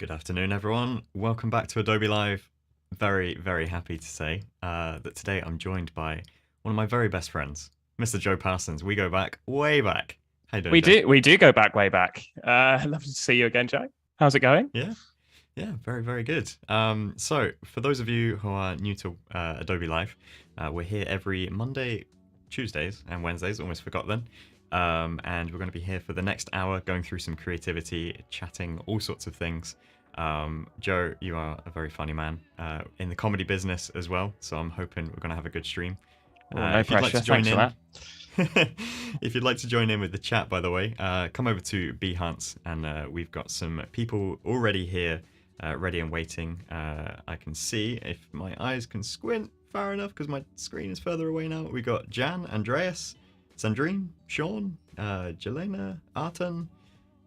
Good afternoon, everyone. Welcome back to Adobe Live. Very, very happy to say that today I'm joined by one of my very best friends, Mr. Joe Parsons. We go back, way back. How you doing, We Joe? do go back way back. Lovely to see you again, Joe. How's it going? Yeah, yeah, very, very good. So, for those of you who are new to Adobe Live, we're here every Monday, Tuesdays, and Wednesdays. Almost forgot then. And we're going to be here for the next hour, going through some creativity, chatting all sorts of things. Joe, you are a very funny man in the comedy business as well, so I'm hoping we're going to have a good stream. Oh, no If you'd like pressure. to join Thanks for in, that. if you'd like to join in with the chat, by the way, come over to Behance, and we've got some people already here, ready and waiting. I can see if my eyes can squint far enough because my screen is further away now. We got Jan, Andreas, Sandrine, Sean, Jelena, Artan,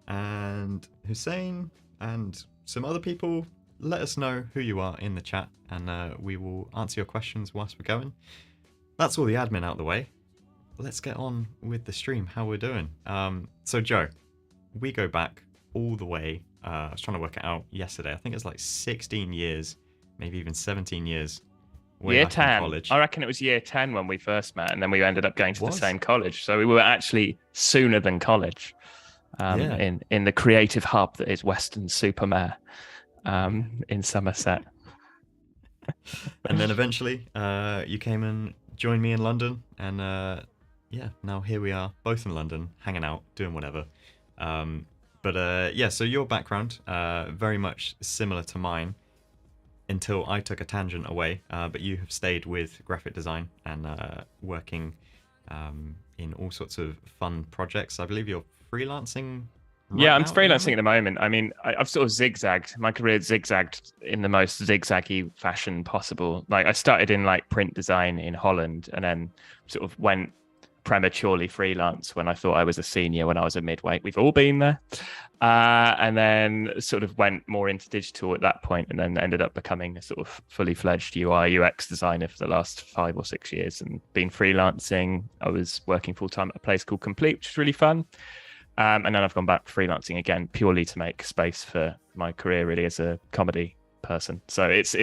and Hussein, and some other people. Let us know who you are in the chat, and we will answer your questions whilst we're going. That's all the admin out the way. Let's get on with the stream, how we're doing. So Joe, we go back all the way. I was trying to work it out yesterday. I think it's like 16 years, maybe even 17 years, way Year back in 10. college. I reckon it was year 10 when we first met, and then we ended up going to the Was? same college. So we were actually sooner than college Yeah. in the creative hub that is Western Supermare in Somerset. And then eventually you came and joined me in London, and yeah, now here we are, both in London, hanging out, doing whatever. Yeah, so your background, very much similar to mine until I took a tangent away, but you have stayed with graphic design and working in all sorts of fun projects. I believe you're freelancing right Yeah, I'm now at the freelancing moment? at the moment. I mean, I've sort of zigzagged. My career zigzagged in the most zigzaggy fashion possible. Like I started in like print design in Holland, and then sort of went prematurely freelance when I thought I was a senior when I was a midweight. We've all been there. And then sort of went more into digital at that point, and then ended up becoming a sort of fully fledged UI UX designer for the last 5 or 6 years, and been freelancing. I was working full time at a place called Complete, which is really fun. And then I've gone back freelancing again, purely to make space for my career, really, as a comedy person. So it's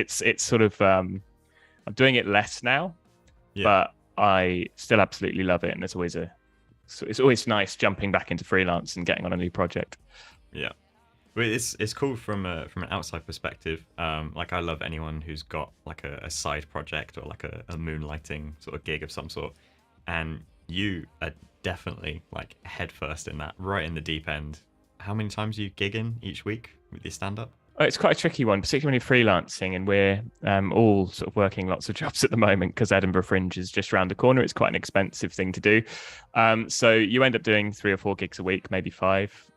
sort of I'm doing it less now, Yeah. but I still absolutely love it, and it's always nice jumping back into freelance and getting on a new project. Yeah. Well, it's cool from an outside perspective. Like I love anyone who's got like a side project or like a moonlighting sort of gig of some sort, and you are definitely like head first in that, right in the deep end. How many times are you gigging each week with your stand up? It's quite a tricky one, particularly when you're freelancing, and we're all sort of working lots of jobs at the moment because Edinburgh Fringe is just around the corner. It's quite an expensive thing to do. So you end up doing 3 or 4 gigs a week, maybe 5.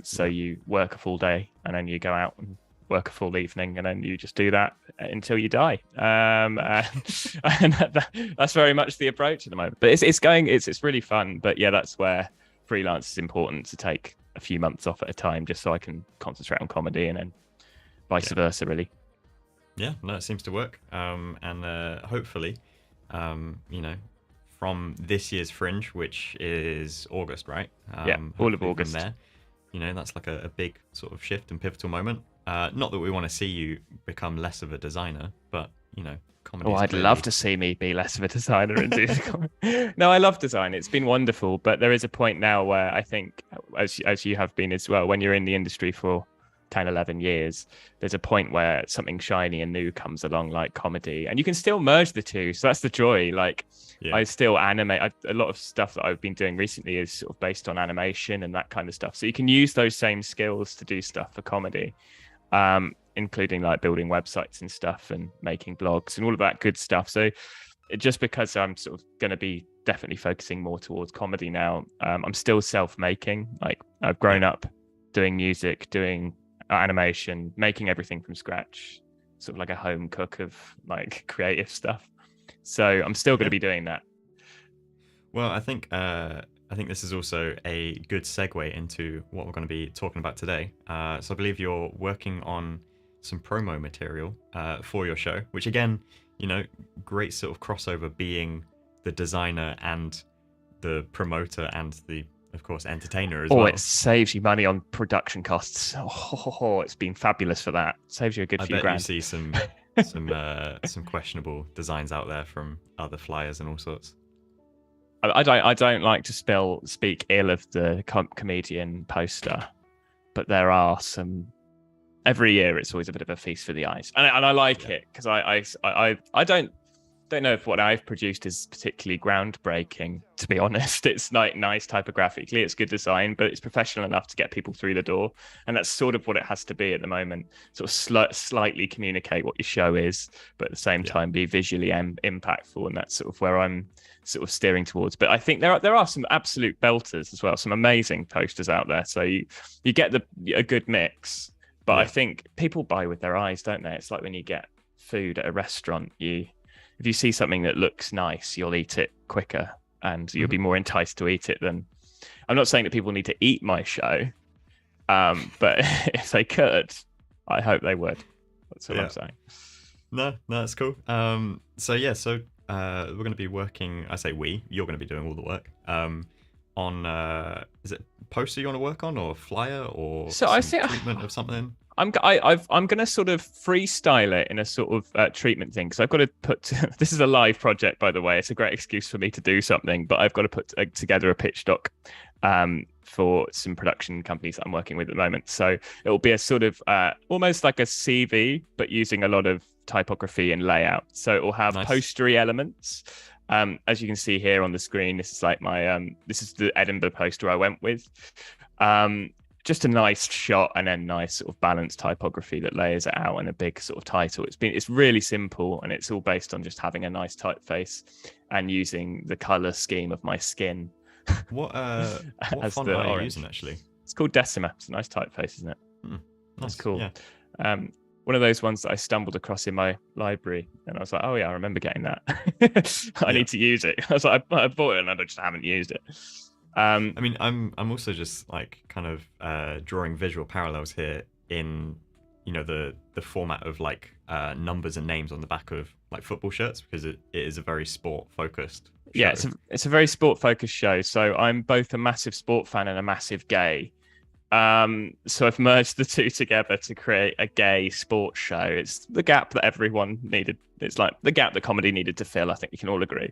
So you work a full day, and then you go out and work a full evening, and then you just do that until you die. And that's very much the approach at the moment. But it's really fun. But yeah, that's where freelance is important, to take a few months off at a time, just so I can concentrate on comedy, and then vice versa, really. Yeah, no, it seems to work. And hopefully, you know, from this year's Fringe, which is August, right? Yeah, all of Hopefully August. From there, you know, that's like a big sort of shift and pivotal moment. Not that we want to see you become less of a designer, but you know, comedy. Oh, I'd love to see me be less of a designer and do. No, I love design. It's been wonderful, but there is a point now where I think, as you have been as well, when you're in the industry for 10, 11 years, there's a point where something shiny and new comes along, like comedy, and you can still merge the two. So that's the joy. Like, Yeah. I still animate. A lot of stuff that I've been doing recently is sort of based on animation and that kind of stuff. So you can use those same skills to do stuff for comedy, including like building websites and stuff and making blogs and all of that good stuff. So just because I'm sort of going to be definitely focusing more towards comedy now, I'm still self-making. Like, I've grown up doing music, doing animation, making everything from scratch, sort of like a home cook of like creative stuff. So I'm still going to be doing that. Well, I think this is also a good segue into what we're going to be talking about today. So I believe you're working on some promo material for your show, which again, you know, great sort of crossover, being the designer and the promoter and the of course, entertainer as Oh, well. it saves you money on production costs. Oh, it's been fabulous for that. Saves you a good I few bet grand. you see some questionable designs out there from other flyers and all sorts. I don't like to speak ill of the comedian poster, but there are some. Every year, it's always a bit of a feast for the eyes, and I like it because I don't know if what I've produced is particularly groundbreaking. To be honest, it's like nice typographically, it's good design, but it's professional enough to get people through the door, and that's sort of what it has to be at the moment. Sort of slightly communicate what your show is, but at the same time be visually impactful, and that's sort of where I'm sort of steering towards. But I think there are some absolute belters as well, some amazing posters out there. So you get a good mix. But I think people buy with their eyes, don't they? It's like when you get food at a restaurant, if you see something that looks nice, you'll eat it quicker and you'll be more enticed to eat it than. I'm not saying that people need to eat my show, but if they could, I hope they would. That's what I'm saying. No, that's cool. So we're going to be working. I say we. You're going to be doing all the work. On is it poster you want to work on, or flyer, or I think treatment of something? I'm going to sort of freestyle it in a sort of treatment thing, because I've got to put. This is a live project, by the way. It's a great excuse for me to do something, but I've got to put together a pitch doc for some production companies that I'm working with at the moment. So it will be a sort of almost like a CV, but using a lot of typography and layout. So it will have postery elements. As you can see here on the screen, this is like my this is the Edinburgh poster I went with. Just a nice shot and then nice sort of balanced typography that layers it out and a big sort of title. It's really simple, and it's all based on just having a nice typeface and using the color scheme of my skin. What font are you using actually? It's called Decima. It's a nice typeface, isn't it? That's cool. Yeah. One of those ones that I stumbled across in my library, and I was like, oh yeah, I remember getting that. I need to use it. I was like, I bought it and I just haven't used it. I mean, I'm also just like kind of drawing visual parallels here in, you know, the format of like numbers and names on the back of like football shirts, because it is a very sport focused show. Yeah, it's a very sport focused show. So I'm both a massive sport fan and a massive gay. So I've merged the two together to create a gay sports show. It's the gap that everyone needed. It's like the gap that comedy needed to fill. I think we can all agree.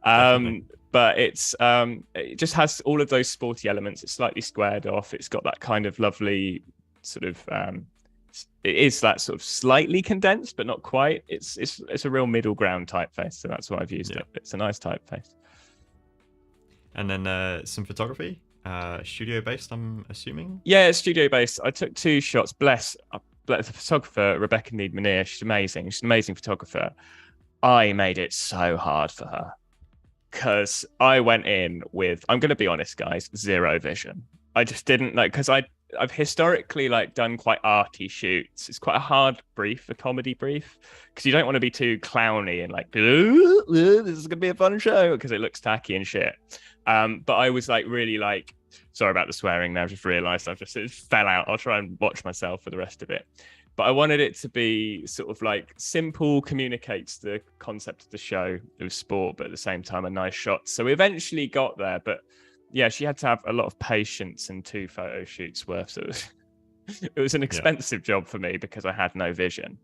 But it just has all of those sporty elements. It's slightly squared off. It's got that kind of lovely sort of. It is that sort of slightly condensed, but not quite. It's a real middle ground typeface. So that's why I've used it. It's a nice typeface. And then some photography. Studio based, I'm assuming. Yeah, it's studio based. I took 2 shots. Bless the photographer, Rebecca Need-Munir. She's amazing. She's an amazing photographer. I made it so hard for her because I went in with, I'm going to be honest, guys, 0 vision. I just didn't like, because I've historically like done quite arty shoots. It's quite a hard brief, a comedy brief, because you don't want to be too clowny and like, this is gonna be a fun show, because it looks tacky and shit. But I was like really like, sorry about the swearing now, I just realized it fell out. I'll try and watch myself for the rest of it. But I wanted it to be sort of like simple, communicates the concept of the show of sport, but at the same time a nice shot. So we eventually got there, but yeah, she had to have a lot of patience and 2 photo shoots worth. So it was an expensive job for me because I had no vision.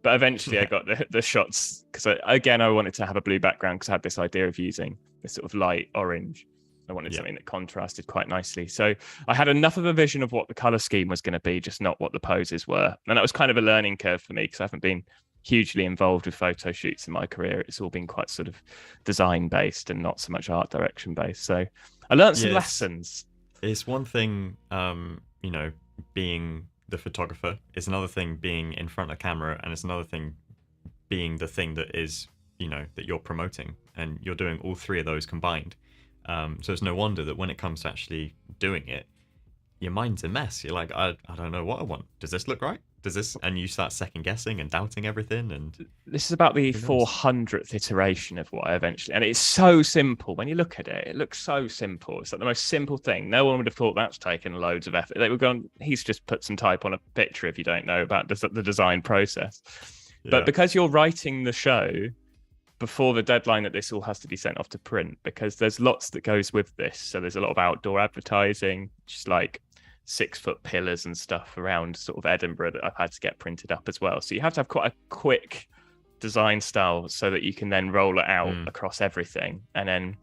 But eventually I got the shots, because I wanted to have a blue background, because I had this idea of using this sort of light orange. I wanted something that contrasted quite nicely. So I had enough of a vision of what the color scheme was going to be, just not what the poses were. And that was kind of a learning curve for me, because I haven't been hugely involved with photo shoots in my career. It's all been quite sort of design based and not so much art direction based. So I learned some lessons. It's one thing, you know, being the photographer. It's another thing being in front of the camera, and it's another thing being the thing that is, you know, that you're promoting, and you're doing all 3 of those combined. So it's no wonder that when it comes to actually doing it, your mind's a mess. You're like, I don't know what I want. Does this look right? Does this? And you start second guessing and doubting everything. And this is about the 400th iteration of what I eventually. And it's so simple when you look at it. It looks so simple. It's like the most simple thing. No one would have thought that's taken loads of effort. They were going, he's just put some type on a picture. If you don't know about the design process, but because you're writing the show, before the deadline that this all has to be sent off to print, because there's lots that goes with this. So there's a lot of outdoor advertising, just like 6-foot pillars and stuff around sort of Edinburgh that I've had to get printed up as well. So you have to have quite a quick design style so that you can then roll it out across everything. And then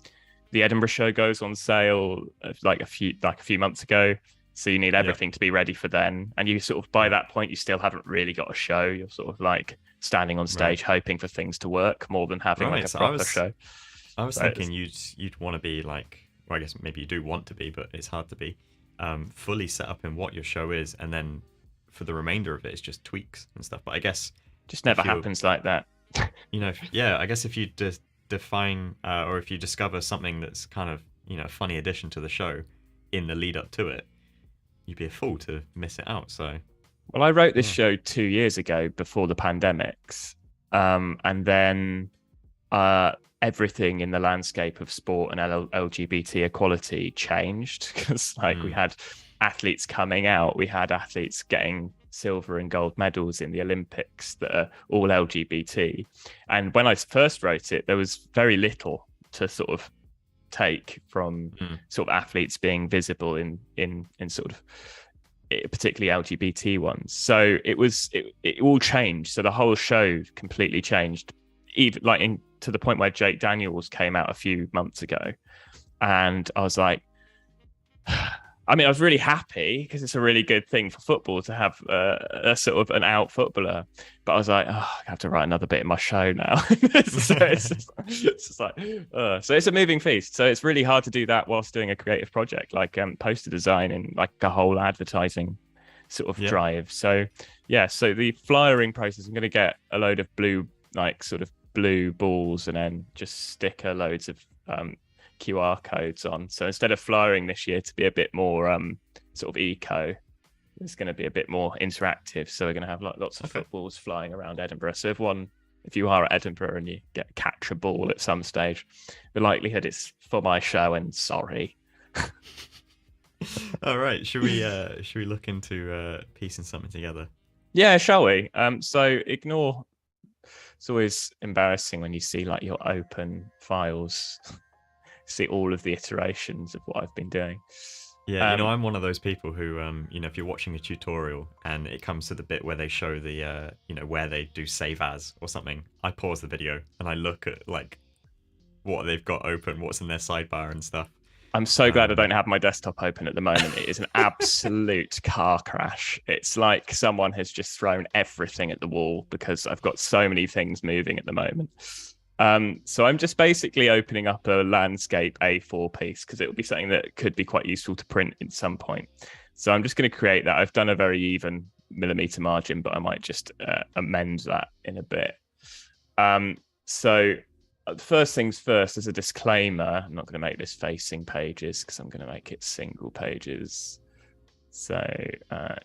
the Edinburgh show goes on sale like a few months ago. So you need everything to be ready for then. And you sort of, by that point, you still haven't really got a show. You're sort of like standing on stage hoping for things to work more than having like a proper show. I was thinking you'd want to be like, well, I guess maybe you do want to be, but it's hard to be fully set up in what your show is. And then for the remainder of it, it's just tweaks and stuff. But I guess just never happens like that. I guess if you define or if you discover something that's kind of, a funny addition to the show in the lead up to it, you'd be a fool to miss it out. So, well, I wrote this show 2 years ago before the pandemics, and then everything in the landscape of sport and LGBT equality changed because, we had athletes coming out, we had athletes getting silver and gold medals in the Olympics that are all LGBT, and when I first wrote it, there was very little to sort of take from sort of athletes being visible in sort of particularly LGBT ones. So it all changed. So the whole show completely changed, even to the point where Jake Daniels came out a few months ago, and I was like, I was really happy because it's a really good thing for football to have a sort of an out footballer. But I was like, I have to write another bit in my show now. So it's a moving feast. So it's really hard to do that whilst doing a creative project like poster design and like a whole advertising sort of drive. So so the flyering process, I'm going to get a load of blue, like sort of blue balls, and then just sticker loads of QR codes on. So instead of flyering this year to be a bit more sort of eco, it's going to be a bit more interactive. So we're going to have like lots of footballs flying around Edinburgh. So if you are at Edinburgh and you catch a ball at some stage, the likelihood it's for my show, and sorry. All right, should we look into piecing something together? Yeah, shall we? So ignore. It's always embarrassing when you see like your open files. See all of the iterations of what I've been doing. Yeah, I'm one of those people who, if you're watching a tutorial and it comes to the bit where they show the, where they do save as or something, I pause the video and I look at like what they've got open, what's in their sidebar and stuff. I'm so glad I don't have my desktop open at the moment. It is an absolute car crash. It's like someone has just thrown everything at the wall because I've got so many things moving at the moment. So I'm just basically opening up a landscape A4 piece because it will be something that could be quite useful to print at some point. So I'm just going to create that. I've done a very even millimeter margin, but I might just amend that in a bit. So first things first, as a disclaimer, I'm not going to make this facing pages because I'm going to make it single pages. So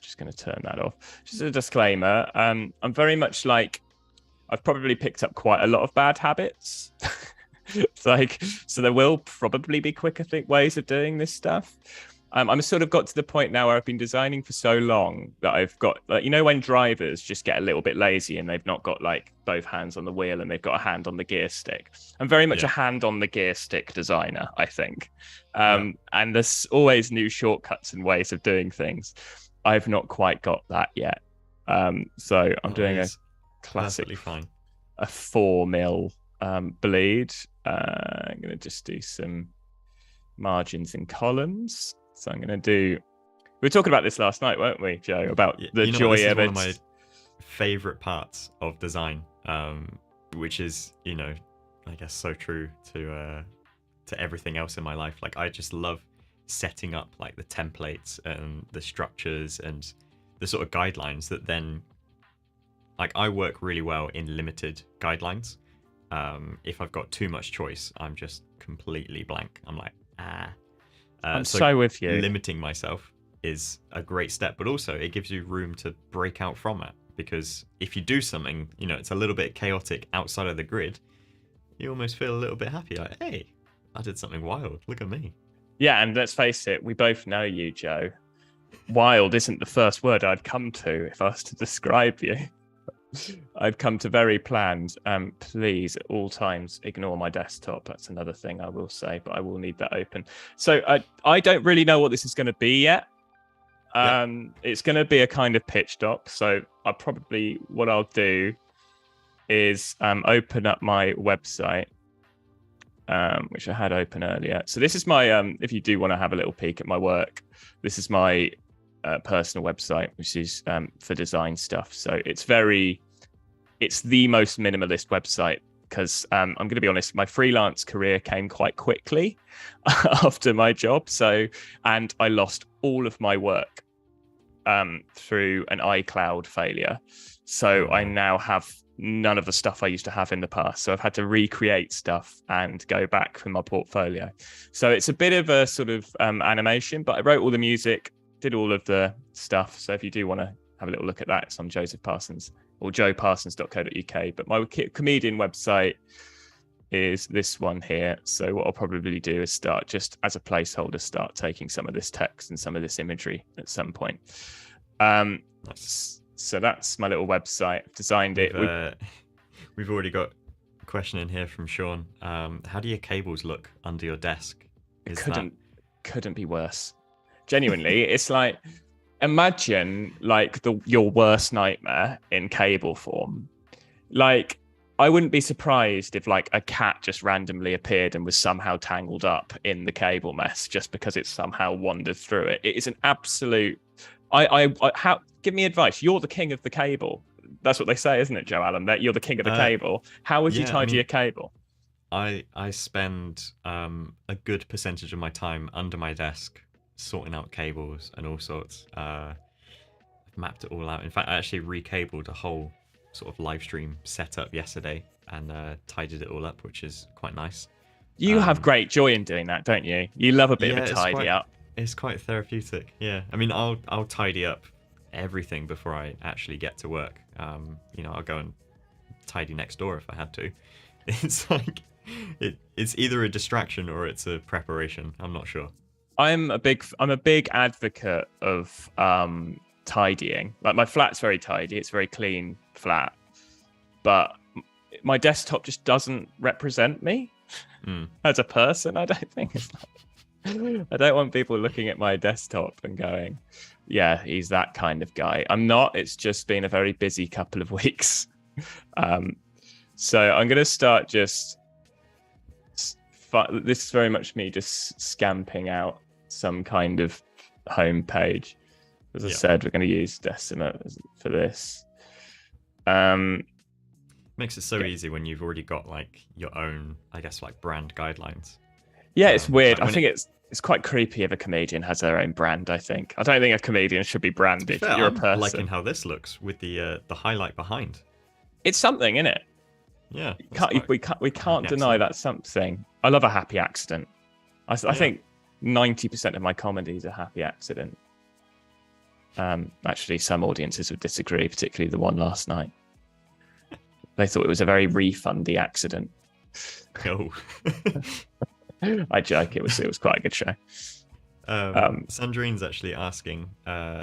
just going to turn that off. Just a disclaimer, I'm very much like, I've probably picked up quite a lot of bad habits. So there will probably be quicker ways of doing this stuff. I'm sort of got to the point now where I've been designing for so long that I've got, like, when drivers just get a little bit lazy and they've not got like both hands on the wheel and they've got a hand on the gear stick. I'm very much a hand on the gear stick designer, I think. And there's always new shortcuts and ways of doing things. I've not quite got that yet. So I'm doing a classic, fine. A 4mm bleed. I'm going to just do some margins and columns. So I'm going to do. We were talking about this last night, weren't we, Joe? About the joy of it. One of my favorite parts of design, which is, I guess so true to everything else in my life. Like, I just love setting up like the templates and the structures and the sort of guidelines that then. Like, I work really well in limited guidelines. If I've got too much choice, I'm just completely blank. I'm like, I'm so with you. Limiting myself is a great step, but also it gives you room to break out from it. Because if you do something, it's a little bit chaotic outside of the grid, you almost feel a little bit happy. Like, hey, I did something wild. Look at me. Yeah, and let's face it, we both know you, Joe. Wild isn't the first word I'd come to if I was to describe you. I've come to very planned. Please, at all times, ignore my desktop. That's another thing I will say, but I will need that open. So I don't really know what this is going to be yet. It's going to be a kind of pitch doc. So what I'll do is open up my website, which I had open earlier. So this is my, if you do want to have a little peek at my work, this is my personal website, which is for design stuff. So it's the most minimalist website because I'm going to be honest, my freelance career came quite quickly after my job. And I lost all of my work through an iCloud failure. So I now have none of the stuff I used to have in the past. So I've had to recreate stuff and go back from my portfolio. So it's a bit of a sort of animation, but I wrote all the music, did all of the stuff. So if you do want to have a little look at that, it's on Joseph Parsons or joeparsons.co.uk. But my comedian website is this one here. So what I'll probably do is start just as a placeholder, start taking some of this text and some of this imagery at some point. Nice. So that's my little website. I've designed it. We've already got a question in here from Sean. How do your cables look under your desk? Couldn't be worse. Genuinely, it's like, imagine like your worst nightmare in cable form. Like, I wouldn't be surprised if like a cat just randomly appeared and was somehow tangled up in the cable mess just because it somehow wandered through it. It is an absolute. How? Give me advice. You're the king of the cable. That's what they say, isn't it, Joe Allam? That you're the king of the cable. How would you tidy a cable? I spend a good percentage of my time under my desk sorting out cables and all sorts. I've mapped it all out. In fact, I actually recabled a whole sort of live stream setup yesterday and tidied it all up, which is quite nice. You have great joy in doing that, don't you? You love a bit of a tidy up. It's quite therapeutic. Yeah, I mean, I'll tidy up everything before I actually get to work. I'll go and tidy next door if I had to. It's like it's either a distraction or it's a preparation. I'm not sure. I'm a big advocate of tidying. Like, my flat's very tidy. It's a very clean flat, but my desktop just doesn't represent me as a person. I don't think it's like, I don't want people looking at my desktop and going, yeah, he's that kind of guy. I'm not. It's just been a very busy couple of weeks. So I'm going to start just... This is very much me just scamping out some kind of home page. As I said, we're going to use Decima for this. Makes it so easy when you've already got like your own, I guess, like brand guidelines. Yeah, it's weird. I think it's quite creepy if a comedian has their own brand. I don't think a comedian should be branded. Fair, you're I'm a person. liking how this looks with the highlight behind. It's something, isn't it? Yeah. We can't deny that's something. I love a happy accident. I think 90% of my comedy is a happy accident. Actually, some audiences would disagree, particularly the one last night. They thought it was a very refundy accident. Oh. I joke. It was quite a good show. Sandrine's actually asking,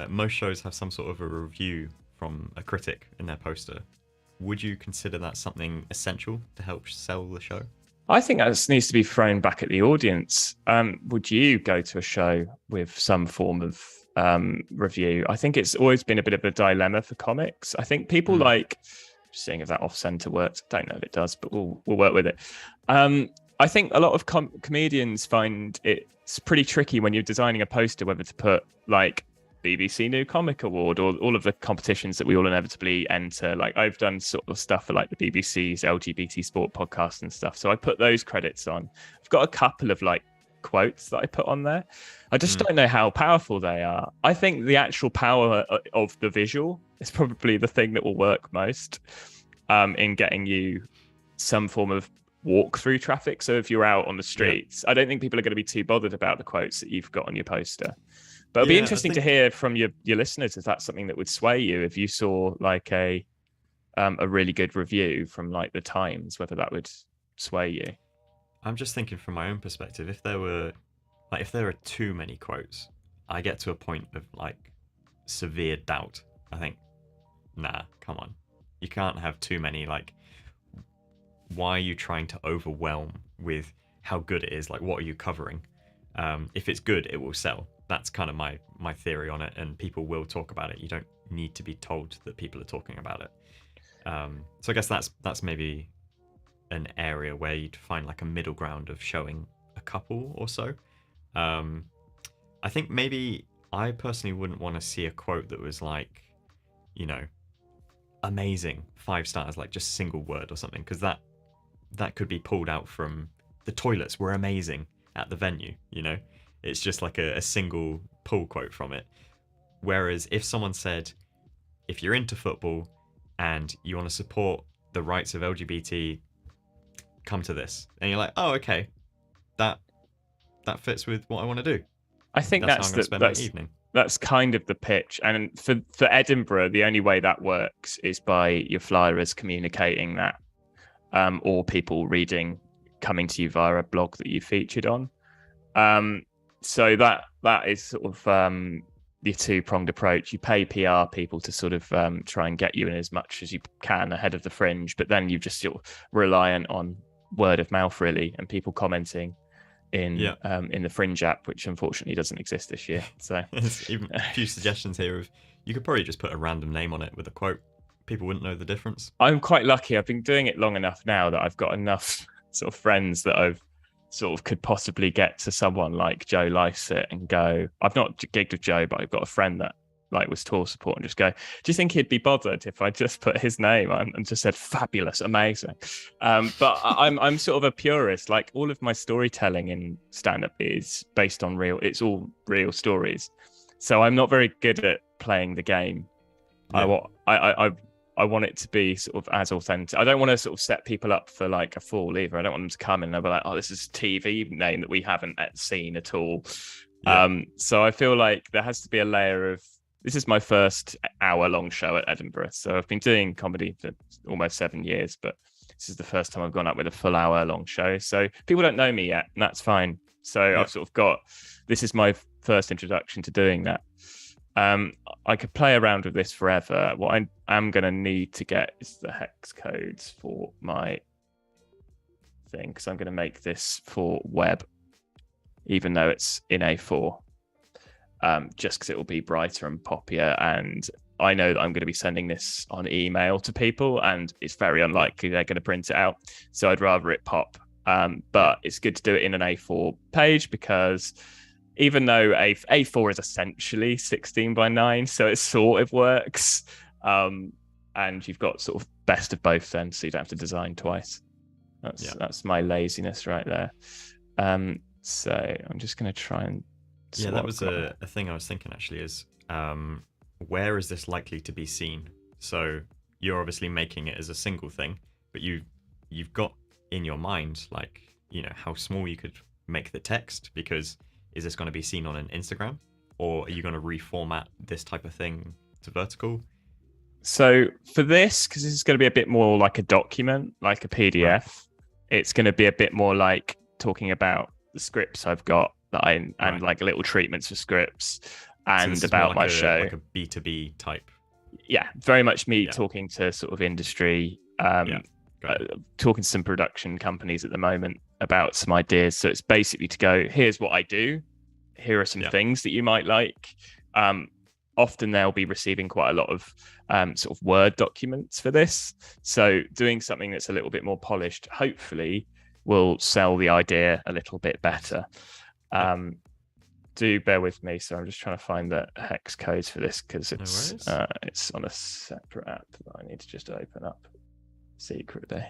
most shows have some sort of a review from a critic in their poster. Would you consider that something essential to help sell the show? I think that needs to be thrown back at the audience. Would you go to a show with some form of review? I think it's always been a bit of a dilemma for comics. I think people like, just seeing if that off-center works. I don't know if it does, but we'll work with it. I think a lot of comedians find it's pretty tricky when you're designing a poster whether to put like BBC New Comic Award or all of the competitions that we all inevitably enter. Like, I've done sort of stuff for like the BBC's LGBT Sport podcast and stuff, so I put those credits on. I've got a couple of like quotes that I put on there. I just don't know how powerful they are. I think the actual power of the visual is probably the thing that will work most in getting you some form of walk through traffic. So if you're out on the streets, I don't think people are going to be too bothered about the quotes that you've got on your poster. But it'd be interesting to hear from your listeners if that's something that would sway you. If you saw like a really good review from like the Times, whether that would sway you. I'm just thinking from my own perspective, if there are too many quotes, I get to a point of like severe doubt. I think, nah, come on. You can't have too many. Like, why are you trying to overwhelm with how good it is? Like, what are you covering? If it's good, it will sell. That's kind of my theory on it, and people will talk about it. You don't need to be told that people are talking about it. So I guess that's maybe an area where you'd find like a middle ground of showing a couple or so. I think maybe I personally wouldn't want to see a quote that was like, you know, amazing, 5 stars, like just single word or something, because that could be pulled out from the toilets were amazing at the venue, you know? It's just like a single pull quote from it. Whereas if someone said, if you're into football and you want to support the rights of LGBT, come to this. And you're like, oh, okay, that fits with what I want to do. I think That's how I'm going to spend my evening. That's kind of the pitch. And for Edinburgh, the only way that works is by your flyers communicating that, or people coming to you via a blog that you featured on. So that is sort of the two-pronged approach. You pay PR people to sort of try and get you in as much as you can ahead of the Fringe, but then you're just sort of reliant on word of mouth, really, and people commenting in the Fringe app, which unfortunately doesn't exist this year. So there's even a few suggestions here of you could probably just put a random name on it with a quote. People wouldn't know the difference. I'm quite lucky. I've been doing it long enough now that I've got enough sort of friends that I've sort of could possibly get to someone like Joe Lycett and go, I've not gigged with Joe, but I've got a friend that like was tour support, and just go, do you think he'd be bothered if I just put his name on and just said fabulous, amazing? But I'm sort of a purist. Like, all of my storytelling in stand-up is based on it's all real stories. So I'm not very good at playing the game. Yeah. I want it to be sort of as authentic. I don't want to sort of set people up for like a fall either. I don't want them to come in and be like, oh, this is a TV name that we haven't seen at all. Yeah. So I feel like there has to be a layer of, this is my first hour-long show at Edinburgh. So I've been doing comedy for almost 7 years, but this is the first time I've gone up with a full hour-long show. So people don't know me yet, and that's fine. So yeah. I've sort of this is my first introduction to doing that. I could play around with this forever. What I am going to need to get is the hex codes for my thing, because I'm going to make this for web, even though it's in A4. Just because it will be brighter and poppier, and I know that I'm going to be sending this on email to people, and it's very unlikely they're going to print it out, so I'd rather it pop. But it's good to do it in an A4 page, because even though A4 is essentially 16:9, so it sort of works, and you've got sort of best of both then, so you don't have to design twice. That's my laziness right there. So I'm just going to try and that was a thing I was thinking actually, is where is this likely to be seen? So you're obviously making it as a single thing, but you've got in your mind, like, you know, how small you could make the text, because is this going to be seen on an Instagram, or are you going to reformat this type of thing to vertical? So for this, because this is going to be a bit more like a document, like a PDF, right, it's going to be a bit more like talking about the scripts I've got and like little treatments for scripts, and so about my show, like a B2B type. Yeah, very much me talking to sort of industry, talking to some production companies at the moment about some ideas. So it's basically to go, here's what I do, here are some things that you might like. Often they'll be receiving quite a lot of sort of Word documents for this. So doing something that's a little bit more polished, hopefully, will sell the idea a little bit better. Do bear with me. So I'm just trying to find the hex codes for this, because it's on a separate app that I need to just open up secretly.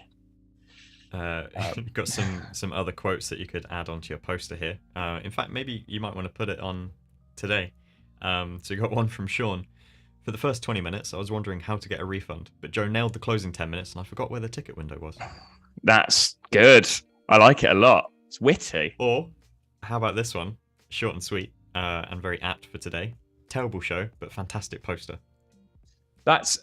You've got some other quotes that you could add onto your poster here. In fact, maybe you might want to put it on today. So you got one from Sean. For the first 20 minutes, I was wondering how to get a refund, but Joe nailed the closing 10 minutes and I forgot where the ticket window was. That's good. I like it a lot. It's witty. Or how about this one? Short and sweet, and very apt for today. Terrible show, but fantastic poster. That's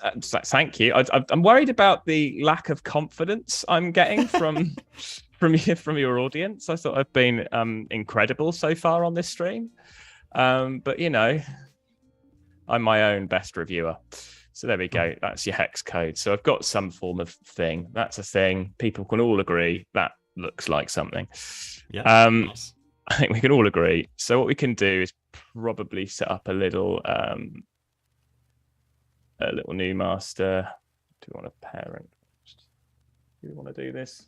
thank you. I'm worried about the lack of confidence I'm getting from your audience. I thought I've been incredible so far on this stream, but you know, I'm my own best reviewer. So there we go. That's your hex code. So I've got some form of thing. That's a thing. People can all agree that looks like something. Yeah. Nice. I think we can all agree. So what we can do is probably set up a little new master. Do we want a parent? Do we want to do this?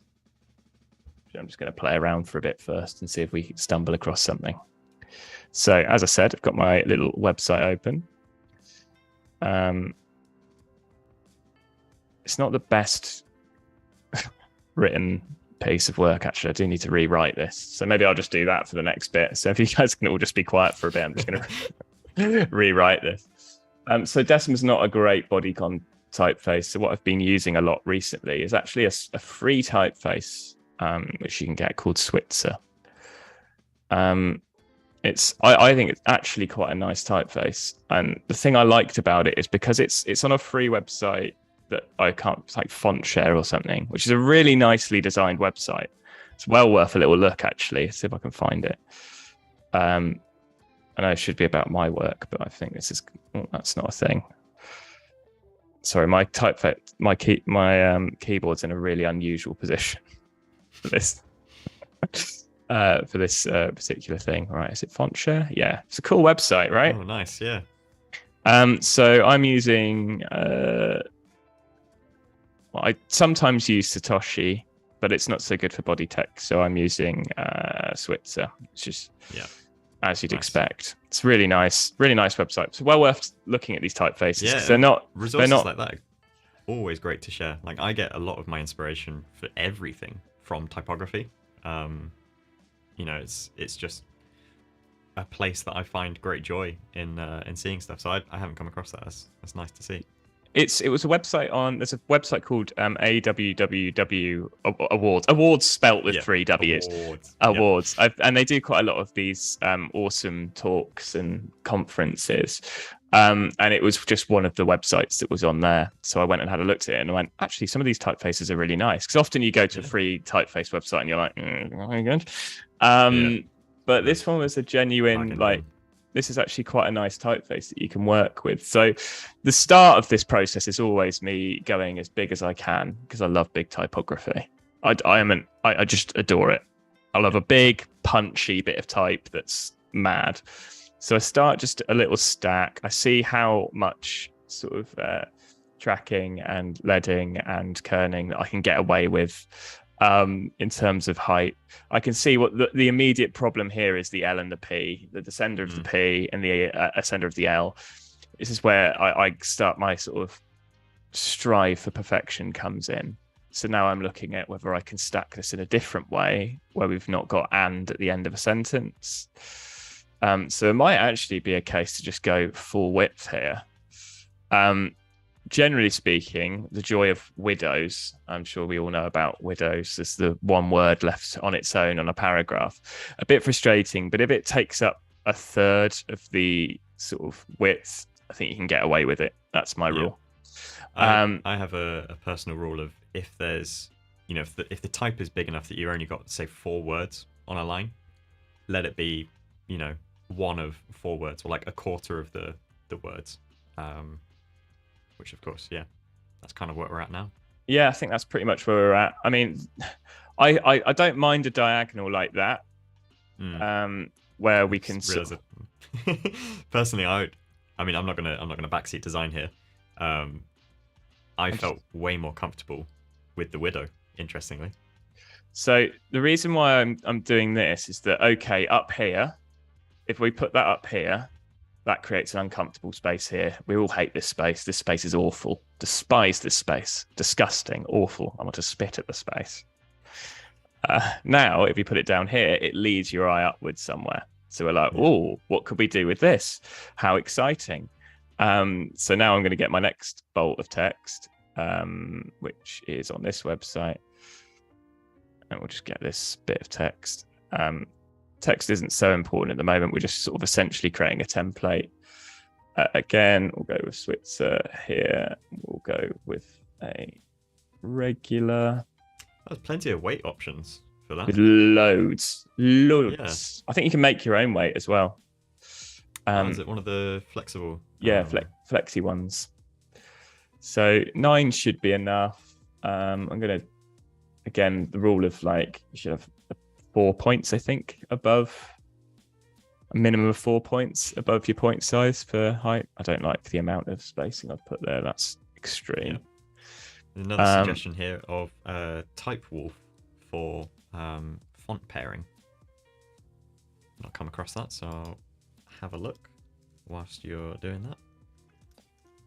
I'm just going to play around for a bit first and see if we stumble across something. So as I said, I've got my little website open. It's not the best written piece of work, actually. I do need to rewrite this. So maybe I'll just do that for the next bit. So if you guys can all just be quiet for a bit, I'm just going to rewrite this. So Decimal's not a great bodycon typeface. So what I've been using a lot recently is actually a free typeface, which you can get called Switzer. I think it's actually quite a nice typeface. And the thing I liked about it is because it's on a free website that I can't, it's like FontShare or something, which is a really nicely designed website. It's well worth a little look, actually. See if I can find it. I know it should be about my work, but I think this is, that's not a thing. Sorry, my keyboard's in a really unusual position for this. For this particular thing. All right, is it FontShare? Yeah, it's a cool website, right? Oh, nice, yeah. So I'm using I sometimes use Satoshi, but it's not so good for body text, so I'm using Switzer, which is as you'd expect. It's really nice website. It's well worth looking at these typefaces. Yeah, they're not like that are always great to share. Like I get a lot of my inspiration for everything from typography. It's just a place that I find great joy in seeing stuff. So I haven't come across that. That's nice to see. It was a website there's a website called AWWW awards spelt with 3 W's. Awards. Yep. And they do quite a lot of these awesome talks and conferences. And it was just one of the websites that was on there. So I went and had a look at it and I went, actually, some of these typefaces are really nice. Because often you go to a free typeface website and you're like, very good. But this one was a genuine, this is actually quite a nice typeface that you can work with. So the start of this process is always me going as big as I can because I love big typography. I just adore it. I love a big, punchy bit of type that's mad. So I start just a little stack. I see how much sort of tracking and leading and kerning that I can get away with in terms of height. I can see what the immediate problem here is: the L and the P, the descender of the P and the ascender of the L. This is where I start my sort of strive for perfection comes in. So now I'm looking at whether I can stack this in a different way where we've not got and at the end of a sentence. So it might actually be a case to just go full width here. Generally speaking, the joy of widows, I'm sure we all know about widows as the one word left on its own on a paragraph. A bit frustrating, but if it takes up a third of the sort of width, I think you can get away with it. That's my rule. I have a personal rule of if there's, if the type is big enough that you only got, say, 4 words on a line, let it be, one of 4 words or like a quarter of the words. Which, of course, that's kind of where we're at now. Yeah, I think that's pretty much where we're at. I mean, I don't mind a diagonal like that, where we can. Personally, I'm not gonna backseat design here. I felt way more comfortable with the widow, interestingly. So the reason why I'm doing this is that up here, if we put that up here, that creates an uncomfortable space here. We all hate this space. This space is awful. Despise this space. Disgusting. Awful. I want to spit at the space. Now, if you put it down here, it leads your eye upwards somewhere. So we're like, oh, what could we do with this? How exciting. So now I'm going to get my next bolt of text, which is on this website. And we'll just get this bit of text. Text isn't so important at the moment. We're just sort of essentially creating a template. Again, we'll go with Switzer here. We'll go with a regular. There's plenty of weight options for that. With loads. Yeah. I think you can make your own weight as well. Is it one of the flexible? Yeah, flexi ones. So 9 should be enough. I'm gonna, again, the rule of like you should have 4 points, I think, above a minimum of 4 points above your point size for height. I don't like the amount of spacing I've put there. That's extreme. There's another suggestion here of type wolf for font pairing. Not come across that, so I'll have a look whilst you're doing that.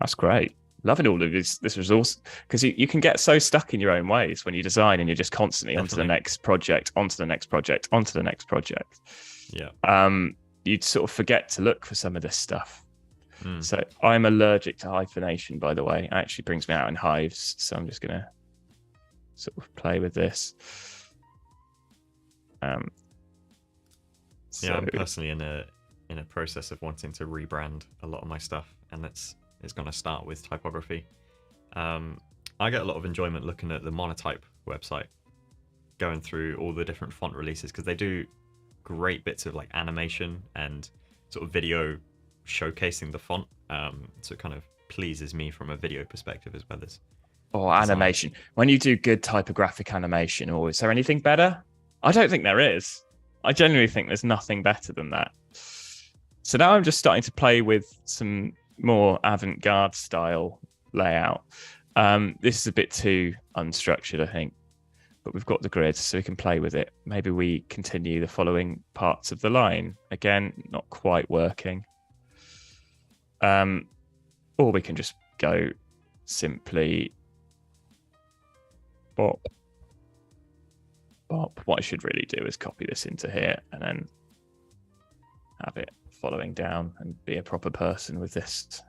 That's great. Loving all of this resource, because you can get so stuck in your own ways when you design, and you're just constantly onto the next project, onto the next project, onto the next project. Yeah. You'd sort of forget to look for some of this stuff. So I'm allergic to hyphenation, by the way. It actually brings me out in hives. So I'm just gonna sort of play with this. Yeah, I'm personally in a process of wanting to rebrand a lot of my stuff, and it's going to start with typography. I get a lot of enjoyment looking at the Monotype website, going through all the different font releases, because they do great bits of like animation and sort of video showcasing the font. So it kind of pleases me from a video perspective as well as animation. When you do good typographic animation, or is there anything better? I don't think there is. I genuinely think there's nothing better than that. So now I'm just starting to play with some more avant-garde style layout. This is a bit too unstructured, I think, but we've got the grid, so we can play with it. Maybe we continue the following parts of the line. Again, not quite working. Or we can just go simply bop. What I should really do is copy this into here and then have it following down and be a proper person with this,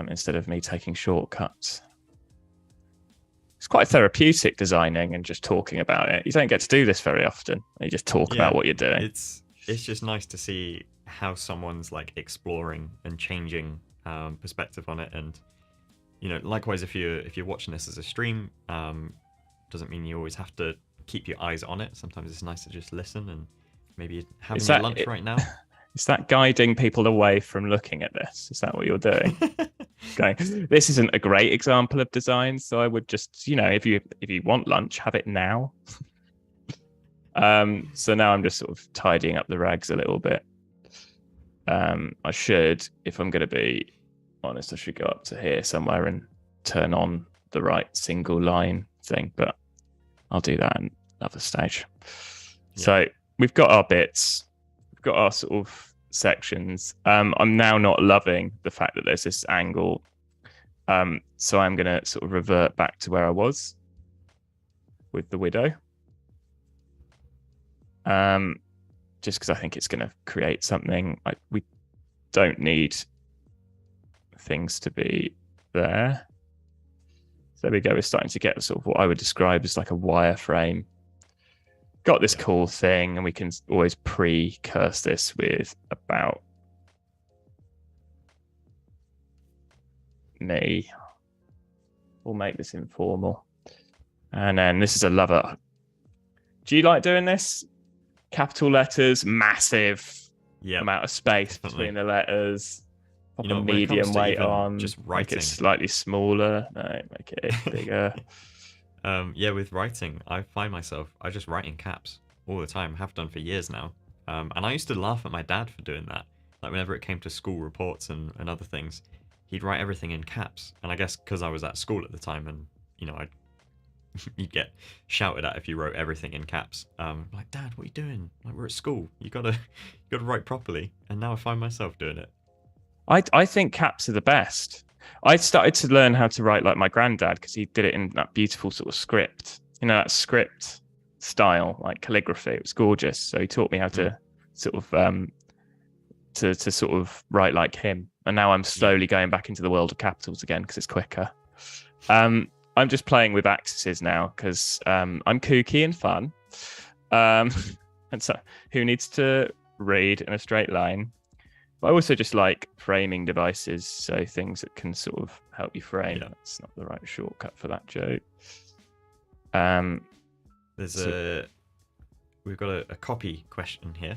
instead of me taking shortcuts. It's quite therapeutic designing and just talking about it. You don't get to do this very often. You just talk about what you're doing. It's just nice to see how someone's like exploring and changing perspective on it. And likewise, if you're watching this as a stream, doesn't mean you always have to keep your eyes on it. Sometimes it's nice to just listen, and maybe having your lunch right now. Is that guiding people away from looking at this? Is that what you're doing? Going, this isn't a great example of design, so I would just, if you want lunch, have it now. So now I'm just sort of tidying up the rags a little bit. I should, if I'm going to be honest, I should go up to here somewhere and turn on the right single line thing, but I'll do that in another stage. Yeah. So we've got our bits, we've got our sort of sections. I'm now not loving the fact that there's this angle, so I'm going to sort of revert back to where I was with the widow, just because I think it's going to create something. We don't need things to be there. So there we go. We're starting to get sort of what I would describe as like a wireframe. Got this cool thing, and we can always pre-curse this with about me. We'll make this informal. And then this is a lover. Do you like doing this? Capital letters, massive amount of space between the letters. Pop a medium weight on, just writing. Make it slightly smaller. No, make it bigger. With writing, I find myself, I just write in caps all the time. Have done for years now. And I used to laugh at my dad for doing that. Like whenever it came to school reports and other things, he'd write everything in caps. And I guess because I was at school at the time, and you'd get shouted at if you wrote everything in caps. Like, Dad, what are you doing? Like, we're at school. You gotta write properly. And now I find myself doing it. I think caps are the best. I started to learn how to write like my granddad, because he did it in that beautiful sort of script, that script style, like calligraphy. It was gorgeous. So he taught me how to sort of to sort of write like him. And now I'm slowly going back into the world of capitals again because it's quicker. I'm just playing with axes now because I'm kooky and fun. And so who needs to read in a straight line? But I also just like framing devices, so things that can sort of help you frame. Yeah. That's not the right shortcut for that joke. We've got a copy question here.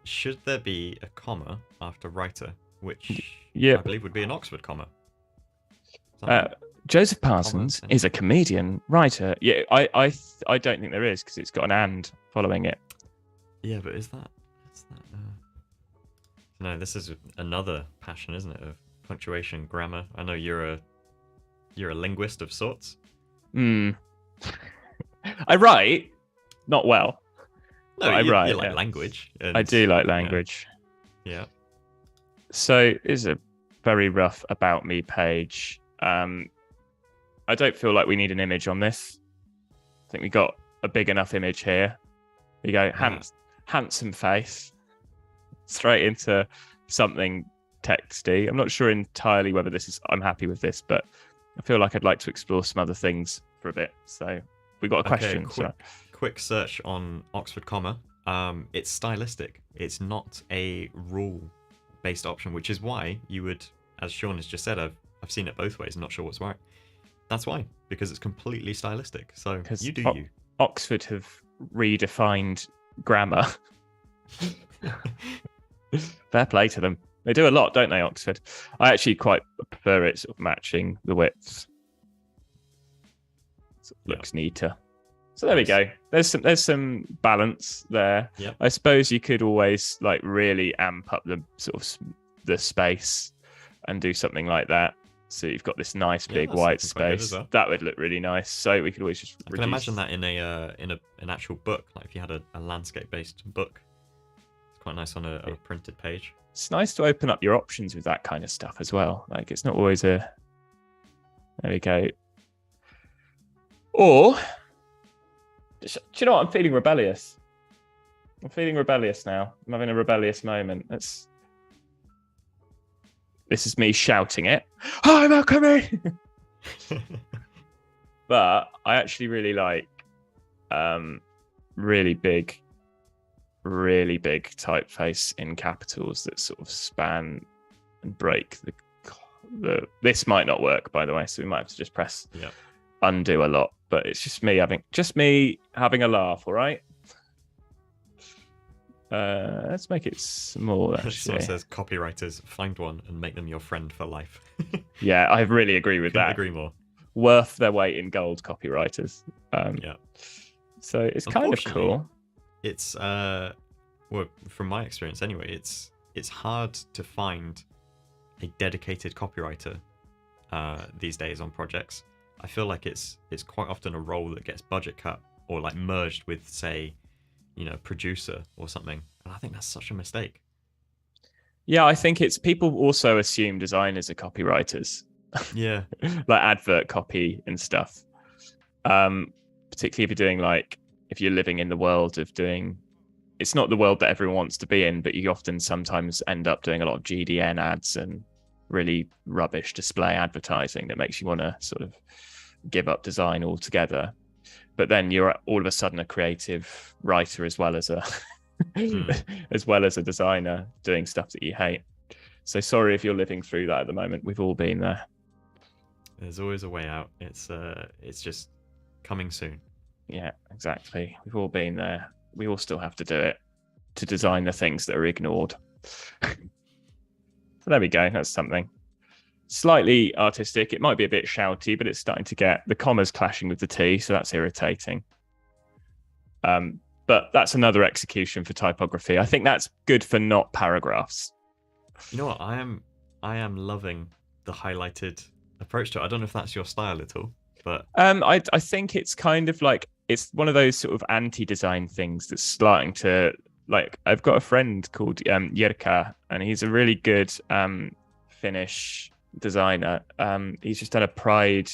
Should there be a comma after writer which I Yep. believe would be an Oxford comma. Is that Uh, right? Joseph Parsons and- is a comedian, writer. Yeah, I don't think there is because it's got an and following it. Yeah, but is that? No, this is another passion, isn't it? Of punctuation, grammar. I know you're a linguist of sorts. Hmm. I write, not well, No, but I you write. like Yeah. language. I And, do like language. Yeah. So it's a very rough about me page. I don't feel like we need an image on this. I think we got a big enough image here. You go, handsome face, straight into something texty. I'm not sure entirely whether this is. I'm happy with this, but I feel like I'd like to explore some other things for a bit. So we got a question. Quick search on Oxford comma. It's stylistic. It's not a rule-based option, which is why you would, as Sean has just said, I've seen it both ways. I'm not sure what's right. That's why, because it's completely stylistic. So you do you. Oxford have redefined grammar. Fair play to them. They do a lot, don't they, Oxford? I actually quite prefer it sort of matching the widths. Looks neater. So there we go. There's some balance there. Yep. I suppose you could always like really amp up the sort of the space and do something like that. So you've got this nice big white space. Well. That would look really nice. So we could always just I can imagine that in an actual book, like if you had a landscape based book. It's quite nice on a printed page. It's nice to open up your options with that kind of stuff as well. Like it's not always a. There we go. Or, do you know what? I'm feeling rebellious. I'm feeling rebellious now. I'm having a rebellious moment. This is me shouting it. Hi, Malcolm! But I actually really like really big typeface in capitals that sort of span and break the. This might not work, by the way, so we might have to just press undo a lot. But it's just me having a laugh. All right. Let's make it small. Actually, someone says copywriters find one and make them your friend for life. Yeah, I really agree with that. Agree more. Worth their weight in gold, copywriters. So it's kind of cool. It's well, from my experience anyway, it's hard to find a dedicated copywriter these days on projects. I feel like it's quite often a role that gets budget cut or like merged with, say, producer or something. And I think that's such a mistake. Yeah, I think it's people also assume designers are copywriters. Yeah. Like advert copy and stuff. Particularly if you're doing if you're living in the world of doing, it's not the world that everyone wants to be in, but you often sometimes end up doing a lot of GDN ads and really rubbish display advertising that makes you want to sort of give up design altogether. But then you're all of a sudden a creative writer as well as a designer doing stuff that you hate. So sorry if you're living through that at the moment. We've all been there. There's always a way out. It's just coming soon. Yeah, exactly. We've all been there. We all still have to do it to design the things that are ignored. So there we go. That's something. Slightly artistic. It might be a bit shouty, but it's starting to get the commas clashing with the T, so that's irritating. But that's another execution for typography. I think that's good for not paragraphs. You know what? I am loving the highlighted approach to it. I don't know if that's your style at all, but I think it's kind of like it's one of those sort of anti-design things that's starting to I've got a friend called Jirka, and he's a really good Finnish designer. He's just done a Pride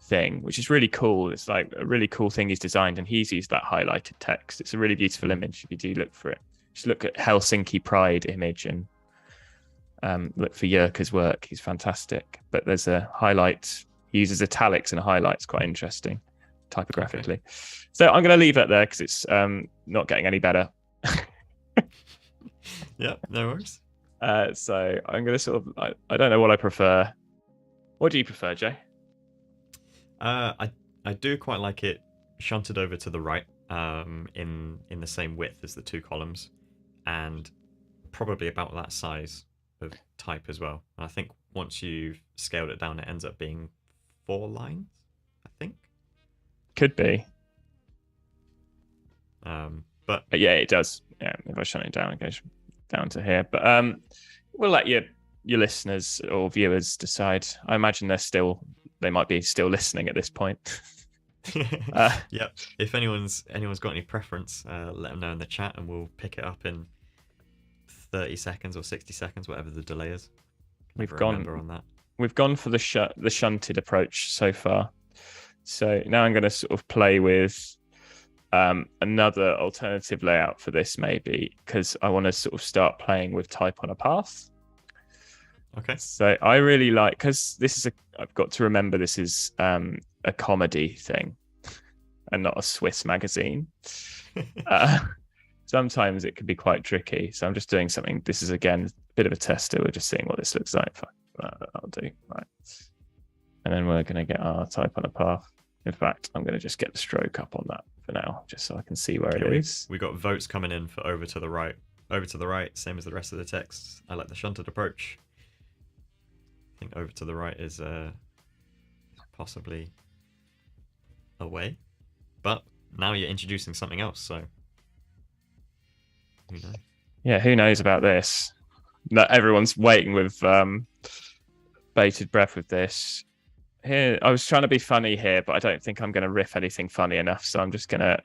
thing, which is really cool. It's like a really cool thing he's designed, and he's used that highlighted text. It's a really beautiful image if you do look for it. Just look at Helsinki Pride image and look for Jirka's work. He's fantastic. But there's a highlight. He uses italics and highlights, quite interesting typographically. Okay. So I'm going to leave that there because it's not getting any better. Yeah, no worries. So I'm going to sort of, I don't know what I prefer. What do you prefer, Jay? I do quite like it shunted over to the right, in the same width as the two columns, and probably about that size. of type as well. And I think once you've scaled it down, it ends up being 4 lines, I think. Could be. But yeah, it does. Yeah, if I shut it down, it goes down to here. But we'll let your listeners or viewers decide. I imagine they might be still listening at this point. Yep. If anyone's got any preference, let them know in the chat, and we'll pick it up in 30 seconds or 60 seconds, whatever the delay is. We've gone for the shunted approach so far. So now I'm going to sort of play with another alternative layout for this, maybe, because I want to sort of start playing with type on a path. Okay. So I really like, because I've got to remember this is a comedy thing and not a Swiss magazine. Sometimes it can be quite tricky. So I'm just doing something. This is, again, a bit of a tester. We're just seeing what this looks like. I'll do. Right. And then we're going to get our type on a path. In fact, I'm going to just get the stroke up on that for now, just so I can see where it is. We got votes coming in for over to the right. Over to the right, same as the rest of the text. I like the shunted approach. I think over to the right is possibly a way. But now you're introducing something else, so who knows? Yeah, who knows about this? No, everyone's waiting with bated breath with this. Here, I was trying to be funny here, but I don't think I'm going to riff anything funny enough, so I'm just going to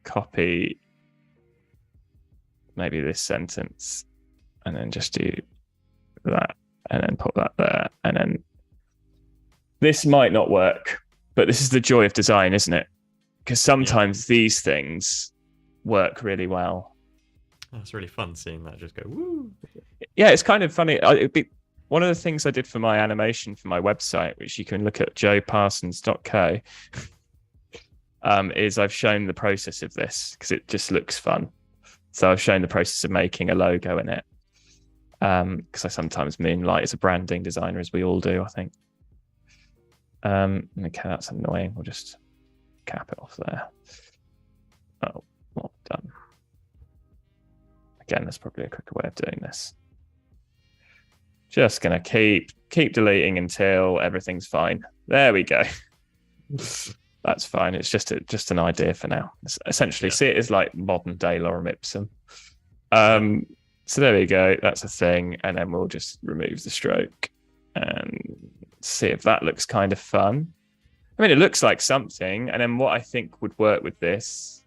copy maybe this sentence and then just do that and then put that there. And then this might not work, but this is the joy of design, isn't it? Because sometimes these things work really well. It's really fun seeing that just go woo. Yeah, it's kind of funny. It'd be one of the things I did for my animation for my website, which you can look at joeparsons.co, is I've shown the process of this because it just looks fun. So I've shown the process of making a logo in it, because I sometimes moonlight as a branding designer, as we all do, I think. Okay, that's annoying. We'll just cap it off there. Oh, well done. Again, there's probably a quicker way of doing this. Just gonna keep deleting until everything's fine. There we go. That's fine. It's just an idea for now. It's essentially, see it as like modern day Lorem Ipsum. So there we go. That's a thing, and then we'll just remove the stroke and see if that looks kind of fun. I mean, it looks like something. And then what I think would work with this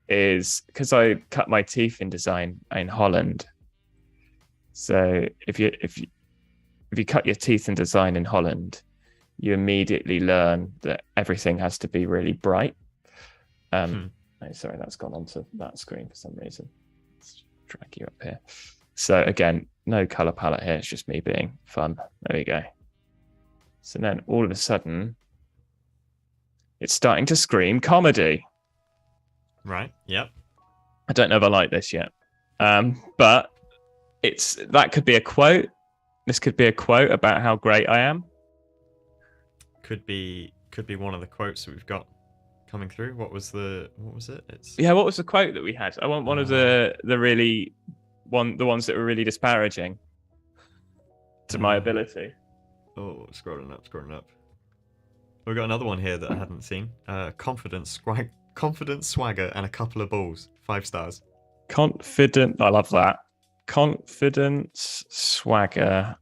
is, because I cut my teeth in design in Holland. So if you cut your teeth in design in Holland, you immediately learn that everything has to be really bright. Oh, sorry, that's gone onto that screen for some reason. Let's drag you up here. So again, no color palette here. It's just me being fun. There we go. So then all of a sudden, it's starting to scream comedy. Right. Yep. I don't know if I like this yet, but that could be a quote. This could be a quote about how great I am. Could be one of the quotes that we've got coming through. What was it? What was the quote that we had? I want one of the ones that were really disparaging to my ability. Oh, scrolling up. We've got another one here that I hadn't seen. Confidence, swagger, and a couple of balls. 5 stars. Confident. I love that. Confidence, swagger.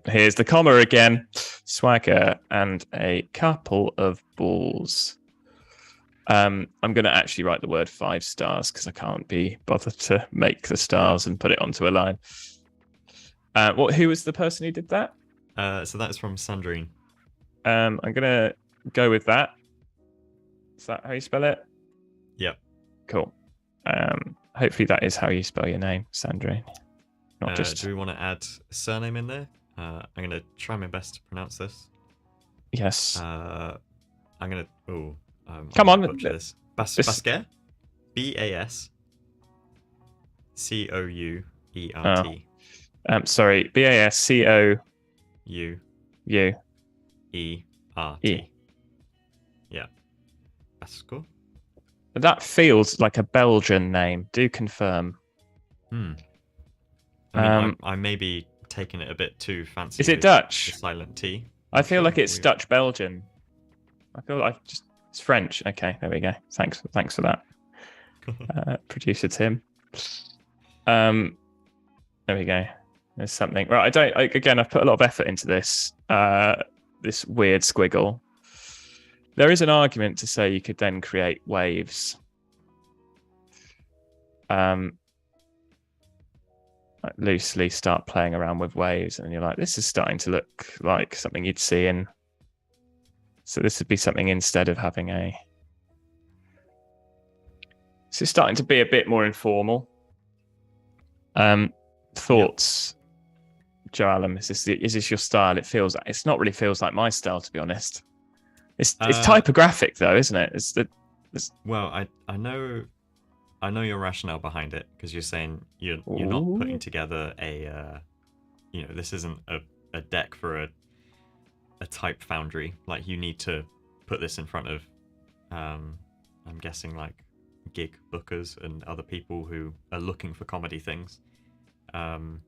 Here's the comma again. Swagger and a couple of balls. I'm going to actually write the word 5 stars because I can't be bothered to make the stars and put it onto a line. Who was the person who did that? So that's from Sandrine. I'm going to go with that. Is that how you spell it? Yep. Cool. Hopefully that is how you spell your name, Sandrine. Not just. Do we want to add a surname in there? I'm going to try my best to pronounce this. Yes. I'm going to. Come on. Butcher this. Basquer? Bascourt. Sorry. Bascourt. Yeah. Basco. That feels like a Belgian name. Do confirm. I mean, I may be taking it a bit too fancy. Is it with Dutch? the silent T. I feel Sure, like it's Dutch Belgian. I feel like it's French. Okay, there we go. Thanks for that, producer Tim. There we go. There's something. Right, again, I've put a lot of effort into this. This weird squiggle. There is an argument to say you could then create waves. Like loosely start playing around with waves, and you're like, this is starting to look like something you'd see in. So this would be something instead of having a. So it's starting to be a bit more informal. Thoughts, Joe Allam? Is this your style? It's not really feels like my style, to be honest. It's typographic though, isn't it? Well, I know your rationale behind it, because you're saying you're not putting together a this isn't a deck for a type foundry. Like, you need to put this in front of I'm guessing like gig bookers and other people who are looking for comedy things. But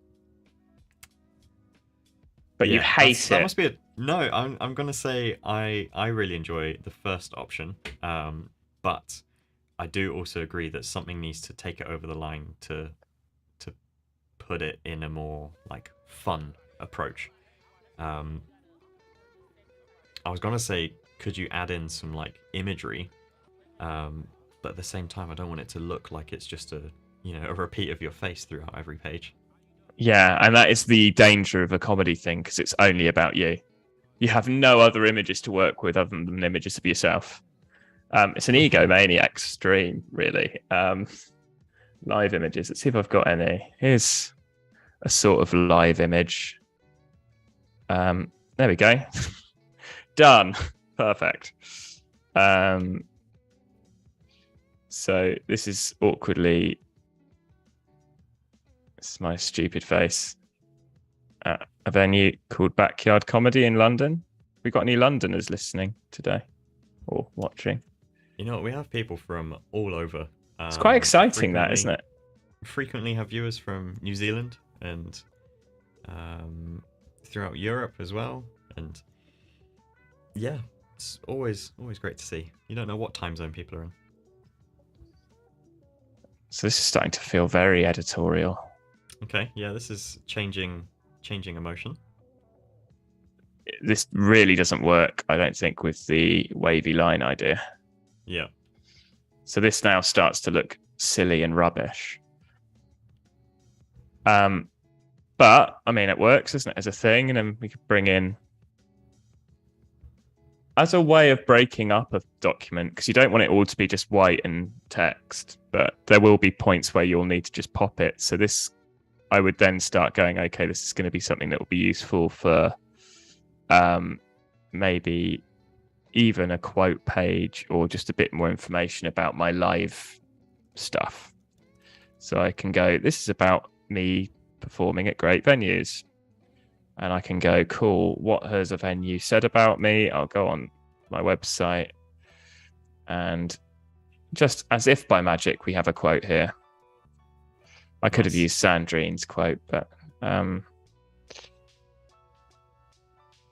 yeah, you hate it. That must be no. I'm gonna say I really enjoy the first option, but I do also agree that something needs to take it over the line to put it in a more like fun approach. I was gonna say, could you add in some like imagery, but at the same time, I don't want it to look like it's just a repeat of your face throughout every page. Yeah, and that is the danger of a comedy thing, because it's only about you. You have no other images to work with other than images of yourself. It's an egomaniac stream, really. Live images. Let's see if I've got any. Here's a sort of live image. There we go. Done. Perfect. So this is awkwardly. This is my stupid face at a venue called Backyard Comedy in London. We got any Londoners listening today or watching? We have people from all over. It's quite exciting, that, isn't it? Frequently have viewers from New Zealand and throughout Europe as well. And yeah, it's always great to see. You don't know what time zone people are in. So this is starting to feel very editorial. Okay, yeah, this is changing emotion. This really doesn't work, I don't think, with the wavy line idea. Yeah. So this now starts to look silly and rubbish. But I mean, it works, doesn't it, as a thing? And then we could bring in as a way of breaking up a document, because you don't want it all to be just white and text, but there will be points where you'll need to just pop it. So this, I would then start going, okay, this is going to be something that will be useful for maybe even a quote page or just a bit more information about my live stuff. So I can go, this is about me performing at great venues. And I can go, cool, what has a venue said about me? I'll go on my website. And just as if by magic, we have a quote here. I could have used Sandrine's quote, but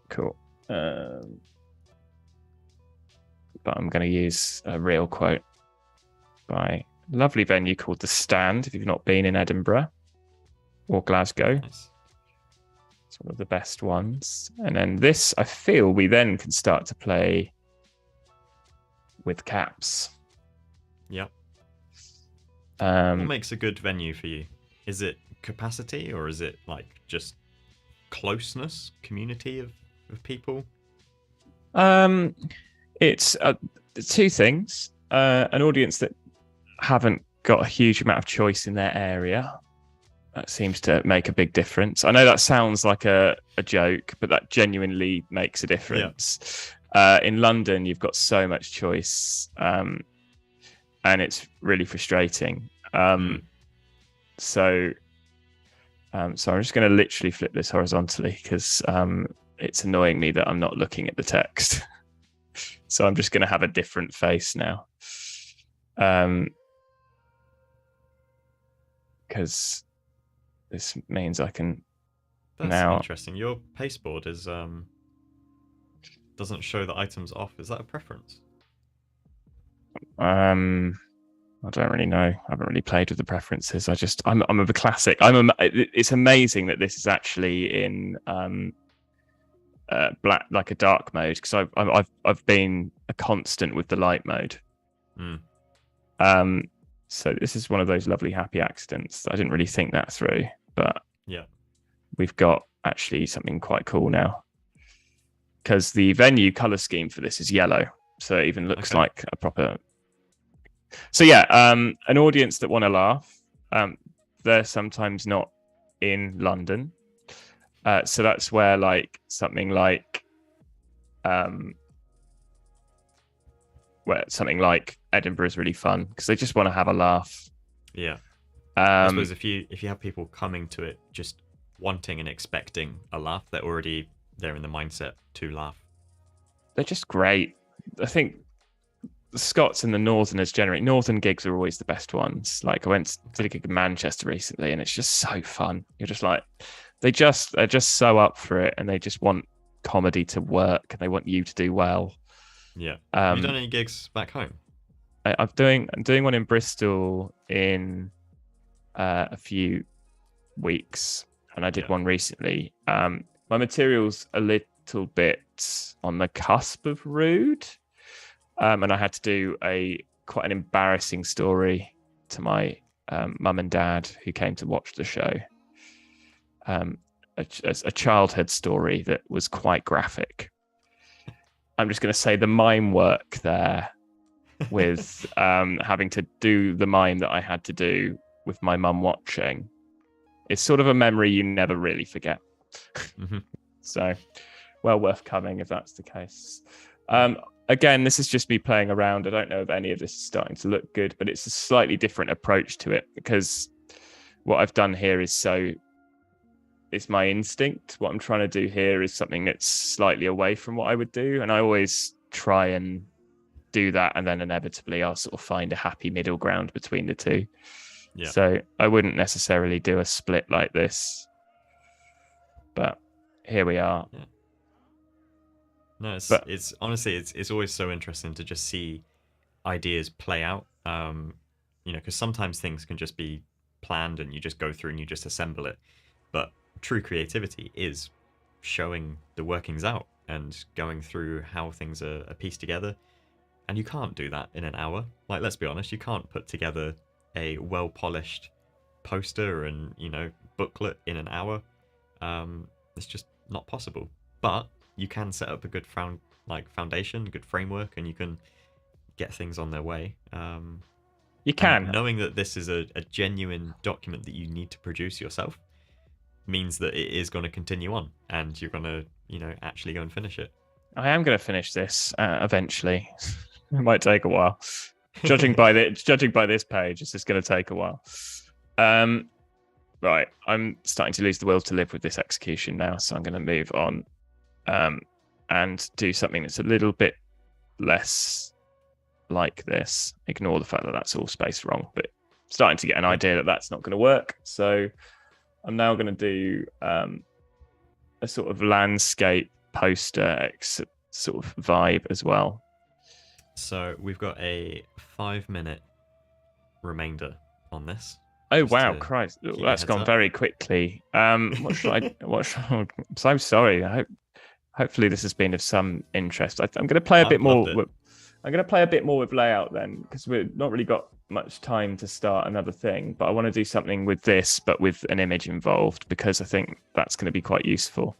cool. But I'm going to use a real quote by a lovely venue called The Stand, if you've not been in Edinburgh or Glasgow. Nice. It's one of the best ones. And then this, I feel we then can start to play with caps. Yep. What makes a good venue for you? Is it capacity, or is it like just closeness, community of people? It's two things. An audience that haven't got a huge amount of choice in their area. That seems to make a big difference. I know that sounds like a joke, but that genuinely makes a difference. Yeah. In London, you've got so much choice, and it's really frustrating. So I'm just going to literally flip this horizontally because it's annoying me that I'm not looking at the text. So I'm just going to have a different face now. Because this means I can That's now. interesting. Your pasteboard is doesn't show the items off. Is that a preference? I don't really know. I haven't really played with the preferences. I'm a classic. It's amazing that this is actually in black, like a dark mode, because I've been a constant with the light mode. So this is one of those lovely happy accidents. I didn't really think that through, but yeah, we've got actually something quite cool now, because the venue color scheme for this is yellow, so it even looks like a proper. So yeah, an audience that want to laugh, they're sometimes not in London, so that's where like something like Edinburgh is really fun, because they just want to have a laugh. Yeah. I suppose if you have people coming to it just wanting and expecting a laugh, they're already there in the mindset to laugh. They're just great. I think the Scots and the Northerners generally, Northern gigs are always the best ones. Like I did a gig in Manchester recently, and it's just so fun. You're just like, they're just so up for it, and they just want comedy to work, and they want you to do well. Yeah. Have you done any gigs back home? I'm doing one in Bristol in a few weeks, and I did one recently. My material's a little bit on the cusp of rude. And I had to do quite an embarrassing story to my mum and dad who came to watch the show. A childhood story that was quite graphic. I'm just going to say the mime work there with having to do the mime that I had to do with my mum watching. It's sort of a memory you never really forget. Mm-hmm. So, well worth coming if that's the case. Again, this is just me playing around. I don't know if any of this is starting to look good, but it's a slightly different approach to it, because what I've done here is it's my instinct. What I'm trying to do here is something that's slightly away from what I would do. And I always try and do that. And then inevitably I'll sort of find a happy middle ground between the two. Yeah. So I wouldn't necessarily do a split like this, but here we are. Yeah. No, it's honestly, it's always so interesting to just see ideas play out. Because sometimes things can just be planned and you just go through and you just assemble it. But true creativity is showing the workings out and going through how things are pieced together. And you can't do that in an hour. Like, let's be honest, you can't put together a well-polished poster and, booklet in an hour. It's just not possible. But you can set up a good foundation, good framework, and you can get things on their way. You can. Knowing that this is a genuine document that you need to produce yourself means that it is going to continue on, and you're going to, actually go and finish it. I am going to finish this eventually. It might take a while. Judging by this page, it's just going to take a while. Right, I'm starting to lose the will to live with this execution now, so I'm going to move on and do something that's a little bit less like this. Ignore the fact that that's all spaced wrong, but starting to get an idea that that's not going to work. So I'm now going to do a sort of landscape poster sort of vibe as well. So we've got a 5-minute remainder on this. Oh wow, Christ! That's gone very quickly. What should I? I'm so sorry. Hopefully this has been of some interest. I'm going to play a bit more. I'm going to play a bit more with layout then, because we've not really got much time to start another thing. But I want to do something with this, but with an image involved, because I think that's going to be quite useful.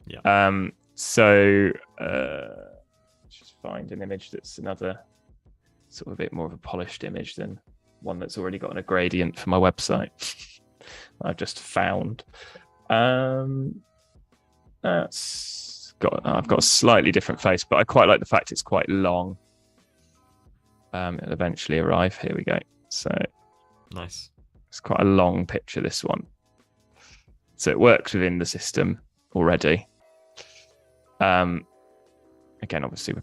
Yeah. So let's just find an image that's another sort of a bit more of a polished image than one that's already got a gradient for my website. I've just found. I've got a slightly different face, but I quite like the fact it's quite long. It'll eventually arrive. Here we go. So nice. It's quite a long picture, this one. So it works within the system already. Again, obviously we're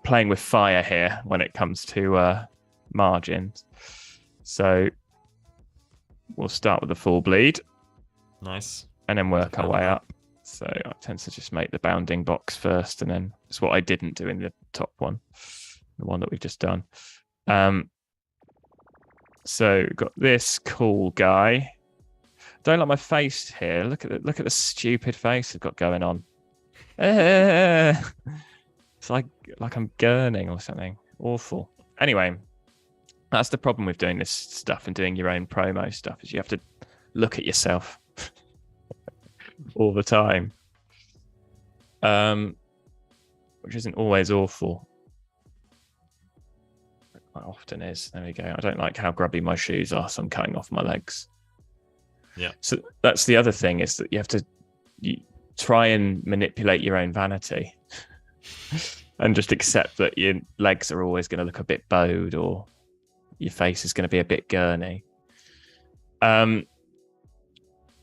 playing with fire here when it comes to margins. So we'll start with the full bleed Nice. and then work our way that. up. So I tend to just make the bounding box first, and then it's what I didn't do in the top one, the one that we've just done. So we've got this cool guy. Don't like my face here. Look at the stupid face I've got going on. It's like I'm gurning or something. Awful. Anyway, that's the problem with doing this stuff and doing your own promo stuff, is you have to look at yourself all the time, which isn't always awful. It quite often is. There we go. I don't like how grubby my shoes are, so I'm cutting off my legs. Yeah. So that's the other thing, is that you have to try and manipulate your own vanity and just accept that your legs are always going to look a bit bowed, or your face is going to be a bit gurney.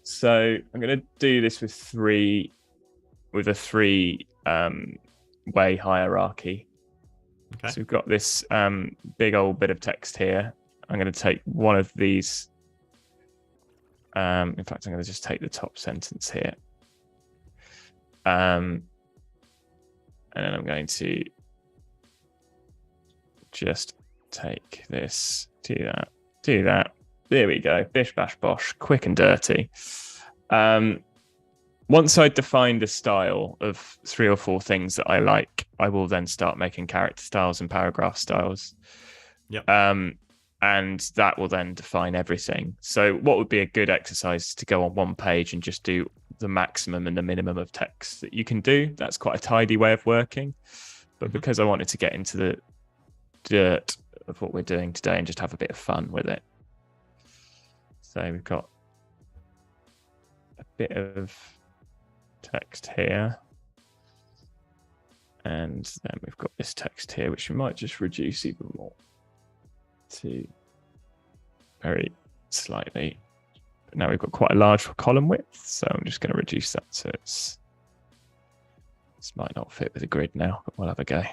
So I'm going to do this with a three way hierarchy. Okay. So we've got this big old bit of text here. I'm going to take one of these. In fact, I'm going to just take the top sentence here. And then I'm going to just take this, do that. There we go. Bish, bash, bosh, quick and dirty. Once I define the style of 3 or 4 things that I like, I will then start making character styles and paragraph styles. Yep. And that will then define everything. So what would be a good exercise is to go on one page and just do the maximum and the minimum of text that you can do. That's quite a tidy way of working. But because I wanted to get into the dirt of what we're doing today and just have a bit of fun with it. So we've got a bit of text here. And then we've got this text here, which we might just reduce even more to very slightly. But now we've got quite a large column width, so I'm just going to reduce that. So this might not fit with the grid now, but we'll have a go.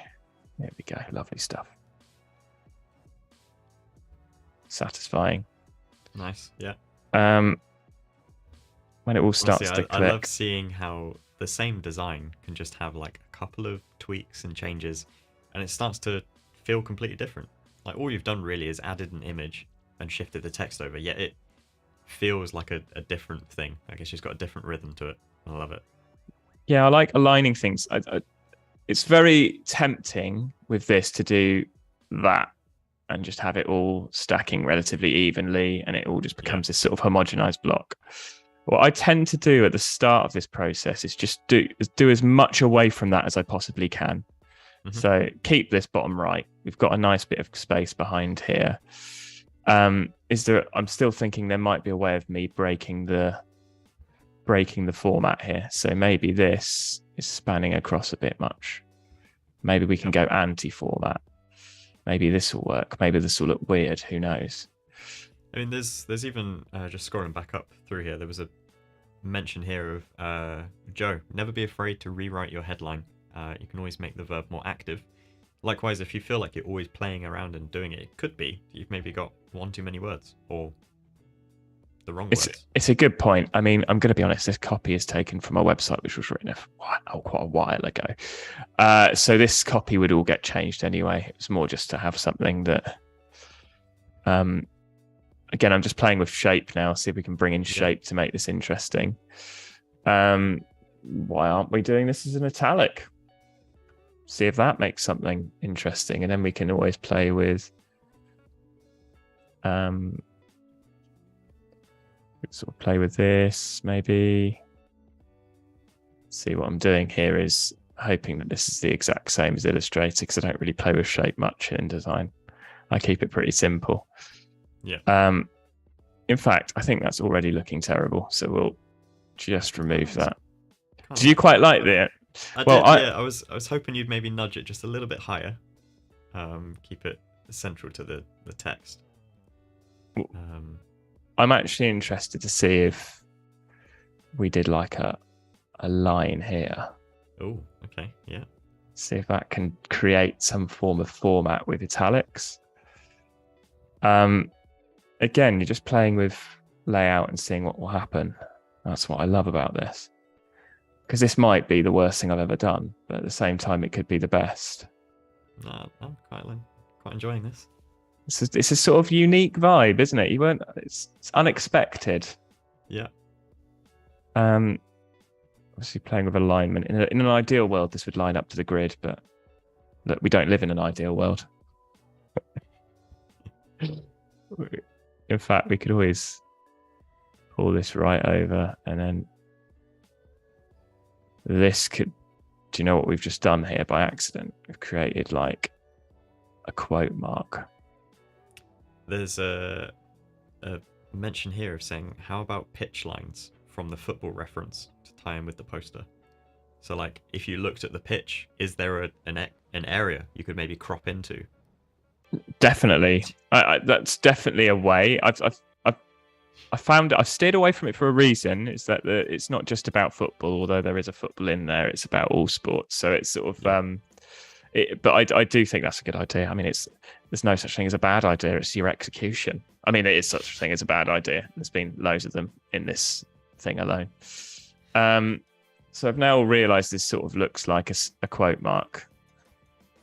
There we go. Lovely stuff. Satisfying. Nice. Yeah. When it all starts Honestly, to click. I love seeing how the same design can just have like a couple of tweaks and changes, and it starts to feel completely different. Like all you've done really is added an image and shifted the text over, yet it feels like a different thing. Like it's just got a different rhythm to it. I love it. Yeah, I like aligning things. It's very tempting with this to do that and just have it all stacking relatively evenly, and it all just becomes this sort of homogenized block. What I tend to do at the start of this process is just do as much away from that as I possibly can. Mm-hmm. So keep this bottom right. We've got a nice bit of space behind here. I'm still thinking there might be a way of me breaking the format here. So maybe this is spanning across a bit much. Maybe we can go anti-format. Maybe this will work. Maybe this will look weird. Who knows? I mean, there's even just scrolling back up through here. There was a mention here of Joe. Never be afraid to rewrite your headline. You can always make the verb more active. Likewise, if you feel like you're always playing around and doing it, it could be you've maybe got one too many words or the wrong words. It's a good point. I mean, I'm going to be honest. This copy is taken from a website which was written quite a while ago. So this copy would all get changed anyway. It was more just to have something that. Again, I'm just playing with shape now. See if we can bring in shape to make this interesting. Why aren't we doing this as an italic? See if that makes something interesting, and then we can always play with. Sort of play with this, maybe. See what I'm doing here is hoping that this is the exact same as Illustrator, because I don't really play with shape much in InDesign. I keep it pretty simple. Yeah. In fact, I think that's already looking terrible, so we'll just remove that. Did you quite like that? I was hoping you'd maybe nudge it just a little bit higher. Keep it central to the text. I'm actually interested to see if we did like a line here. Oh, okay, yeah. See if that can create some form of format with italics. Again, you're just playing with layout and seeing what will happen. That's what I love about this. Because this might be the worst thing I've ever done, but at the same time, it could be the best. No, I'm quite enjoying this. It's a sort of unique vibe, isn't it? It's unexpected. Yeah. Obviously playing with alignment. In an ideal world, this would line up to the grid, but look, we don't live in an ideal world. In fact, we could always pull this right over, and then this could. Do you know what we've just done here by accident? We've created like a quote mark. There's a mention here of saying, how about pitch lines from the football reference to tie in with the poster? So like, if you looked at the pitch, is there an area you could maybe crop into? Definitely, that's definitely a way. I found I've steered away from it for a reason. Is that it's not just about football, although there is a football in there. It's about all sports. So it's sort of, but I do think that's a good idea. I mean, there's no such thing as a bad idea. It's your execution. I mean, there is such a thing as a bad idea. There's been loads of them in this thing alone. So I've now realised this sort of looks like a quote mark.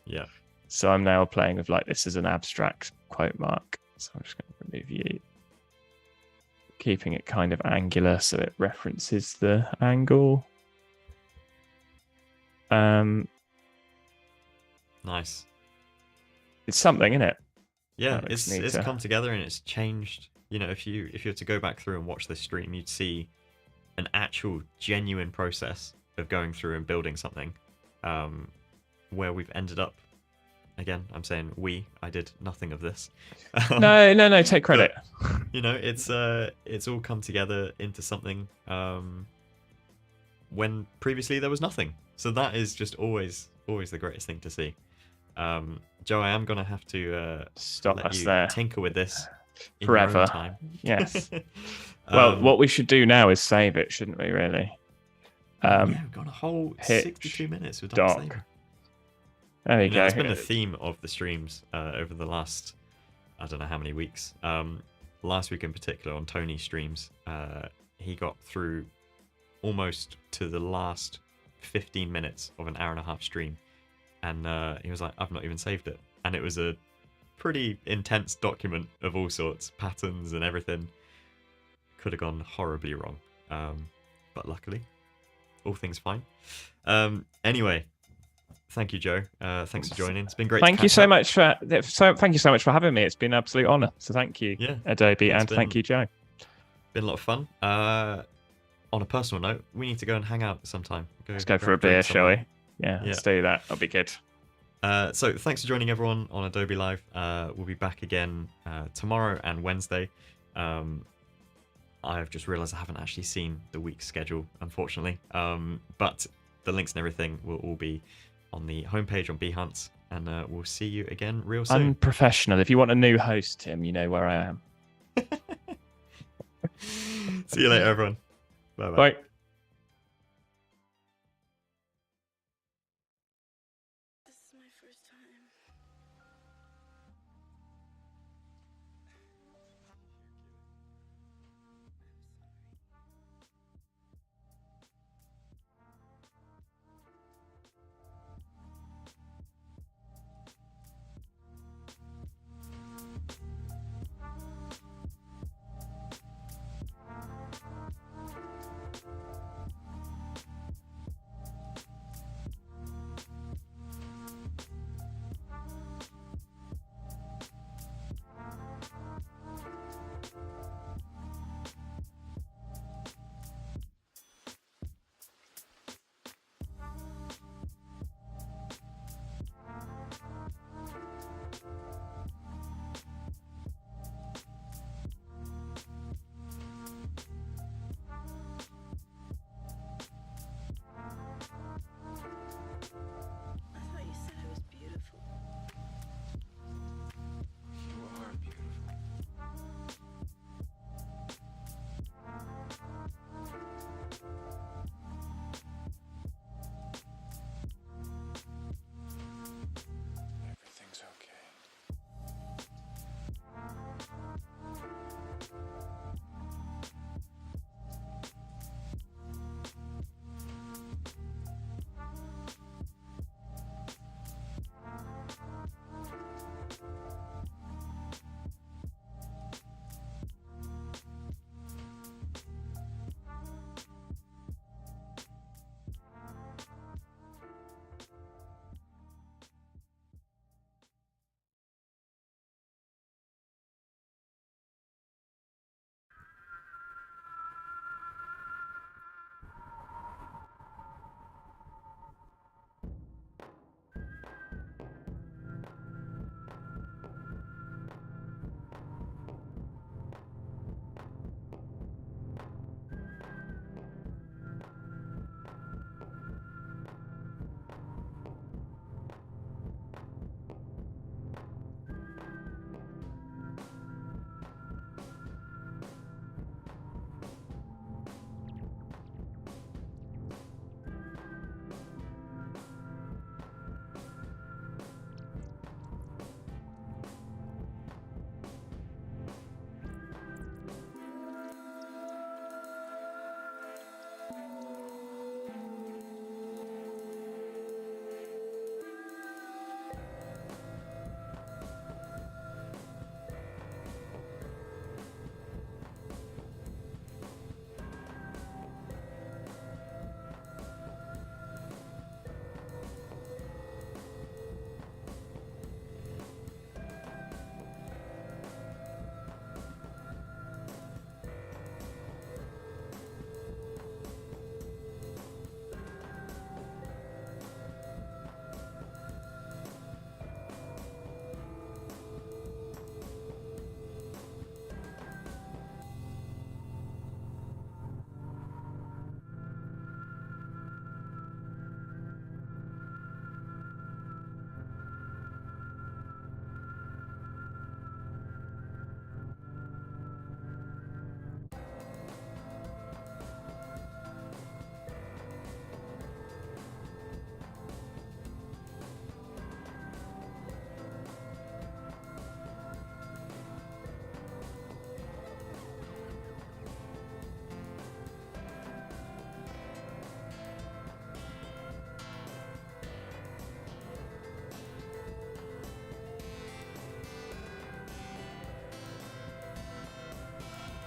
Yeah. So I'm now playing with like this as an abstract quote mark. So I'm just going to remove you. Keeping it kind of angular so it references the angle. Nice. It's something, isn't it? Yeah, it's come together and it's changed. You know, if you were to go back through and watch this stream, you'd see an actual genuine process of going through and building something, where we've ended up. Again, I'm saying I did nothing of this. No, take credit. But, you know, it's all come together into something when previously there was nothing. So that is just always the greatest thing to see. Joe, I am gonna have to stop us there. Tinker with this in forever. Your own time. Yes. Well, what we should do now is save it, shouldn't we? Really? Yeah, we've got a whole 62 minutes with doc. There you go. It's been the theme of the streams over the last, I don't know how many weeks. Last week in particular on Tony's streams, he got through almost to the last 15 minutes of an hour-and-a-half stream. And he was like, I've not even saved it. And it was a pretty intense document of all sorts, patterns and everything. Could have gone horribly wrong. But luckily, all things fine. Anyway. Thank you, Joe. Thanks for joining. It's been great. Thank you so much for having me. It's been an absolute honor. So thank you, Adobe, and thank you, Joe. Been a lot of fun. On a personal note, we need to go and hang out sometime. Let's go for a beer, shall we? Yeah, let's do that. That'll be good. So thanks for joining everyone on Adobe Live. We'll be back again tomorrow and Wednesday. I've just realised I haven't actually seen the week's schedule, unfortunately. But the links and everything will all be on the homepage on Behance, and we'll see you again real soon. Unprofessional. If you want a new host, Tim, you know where I am. See you later, everyone. Bye-bye. Bye.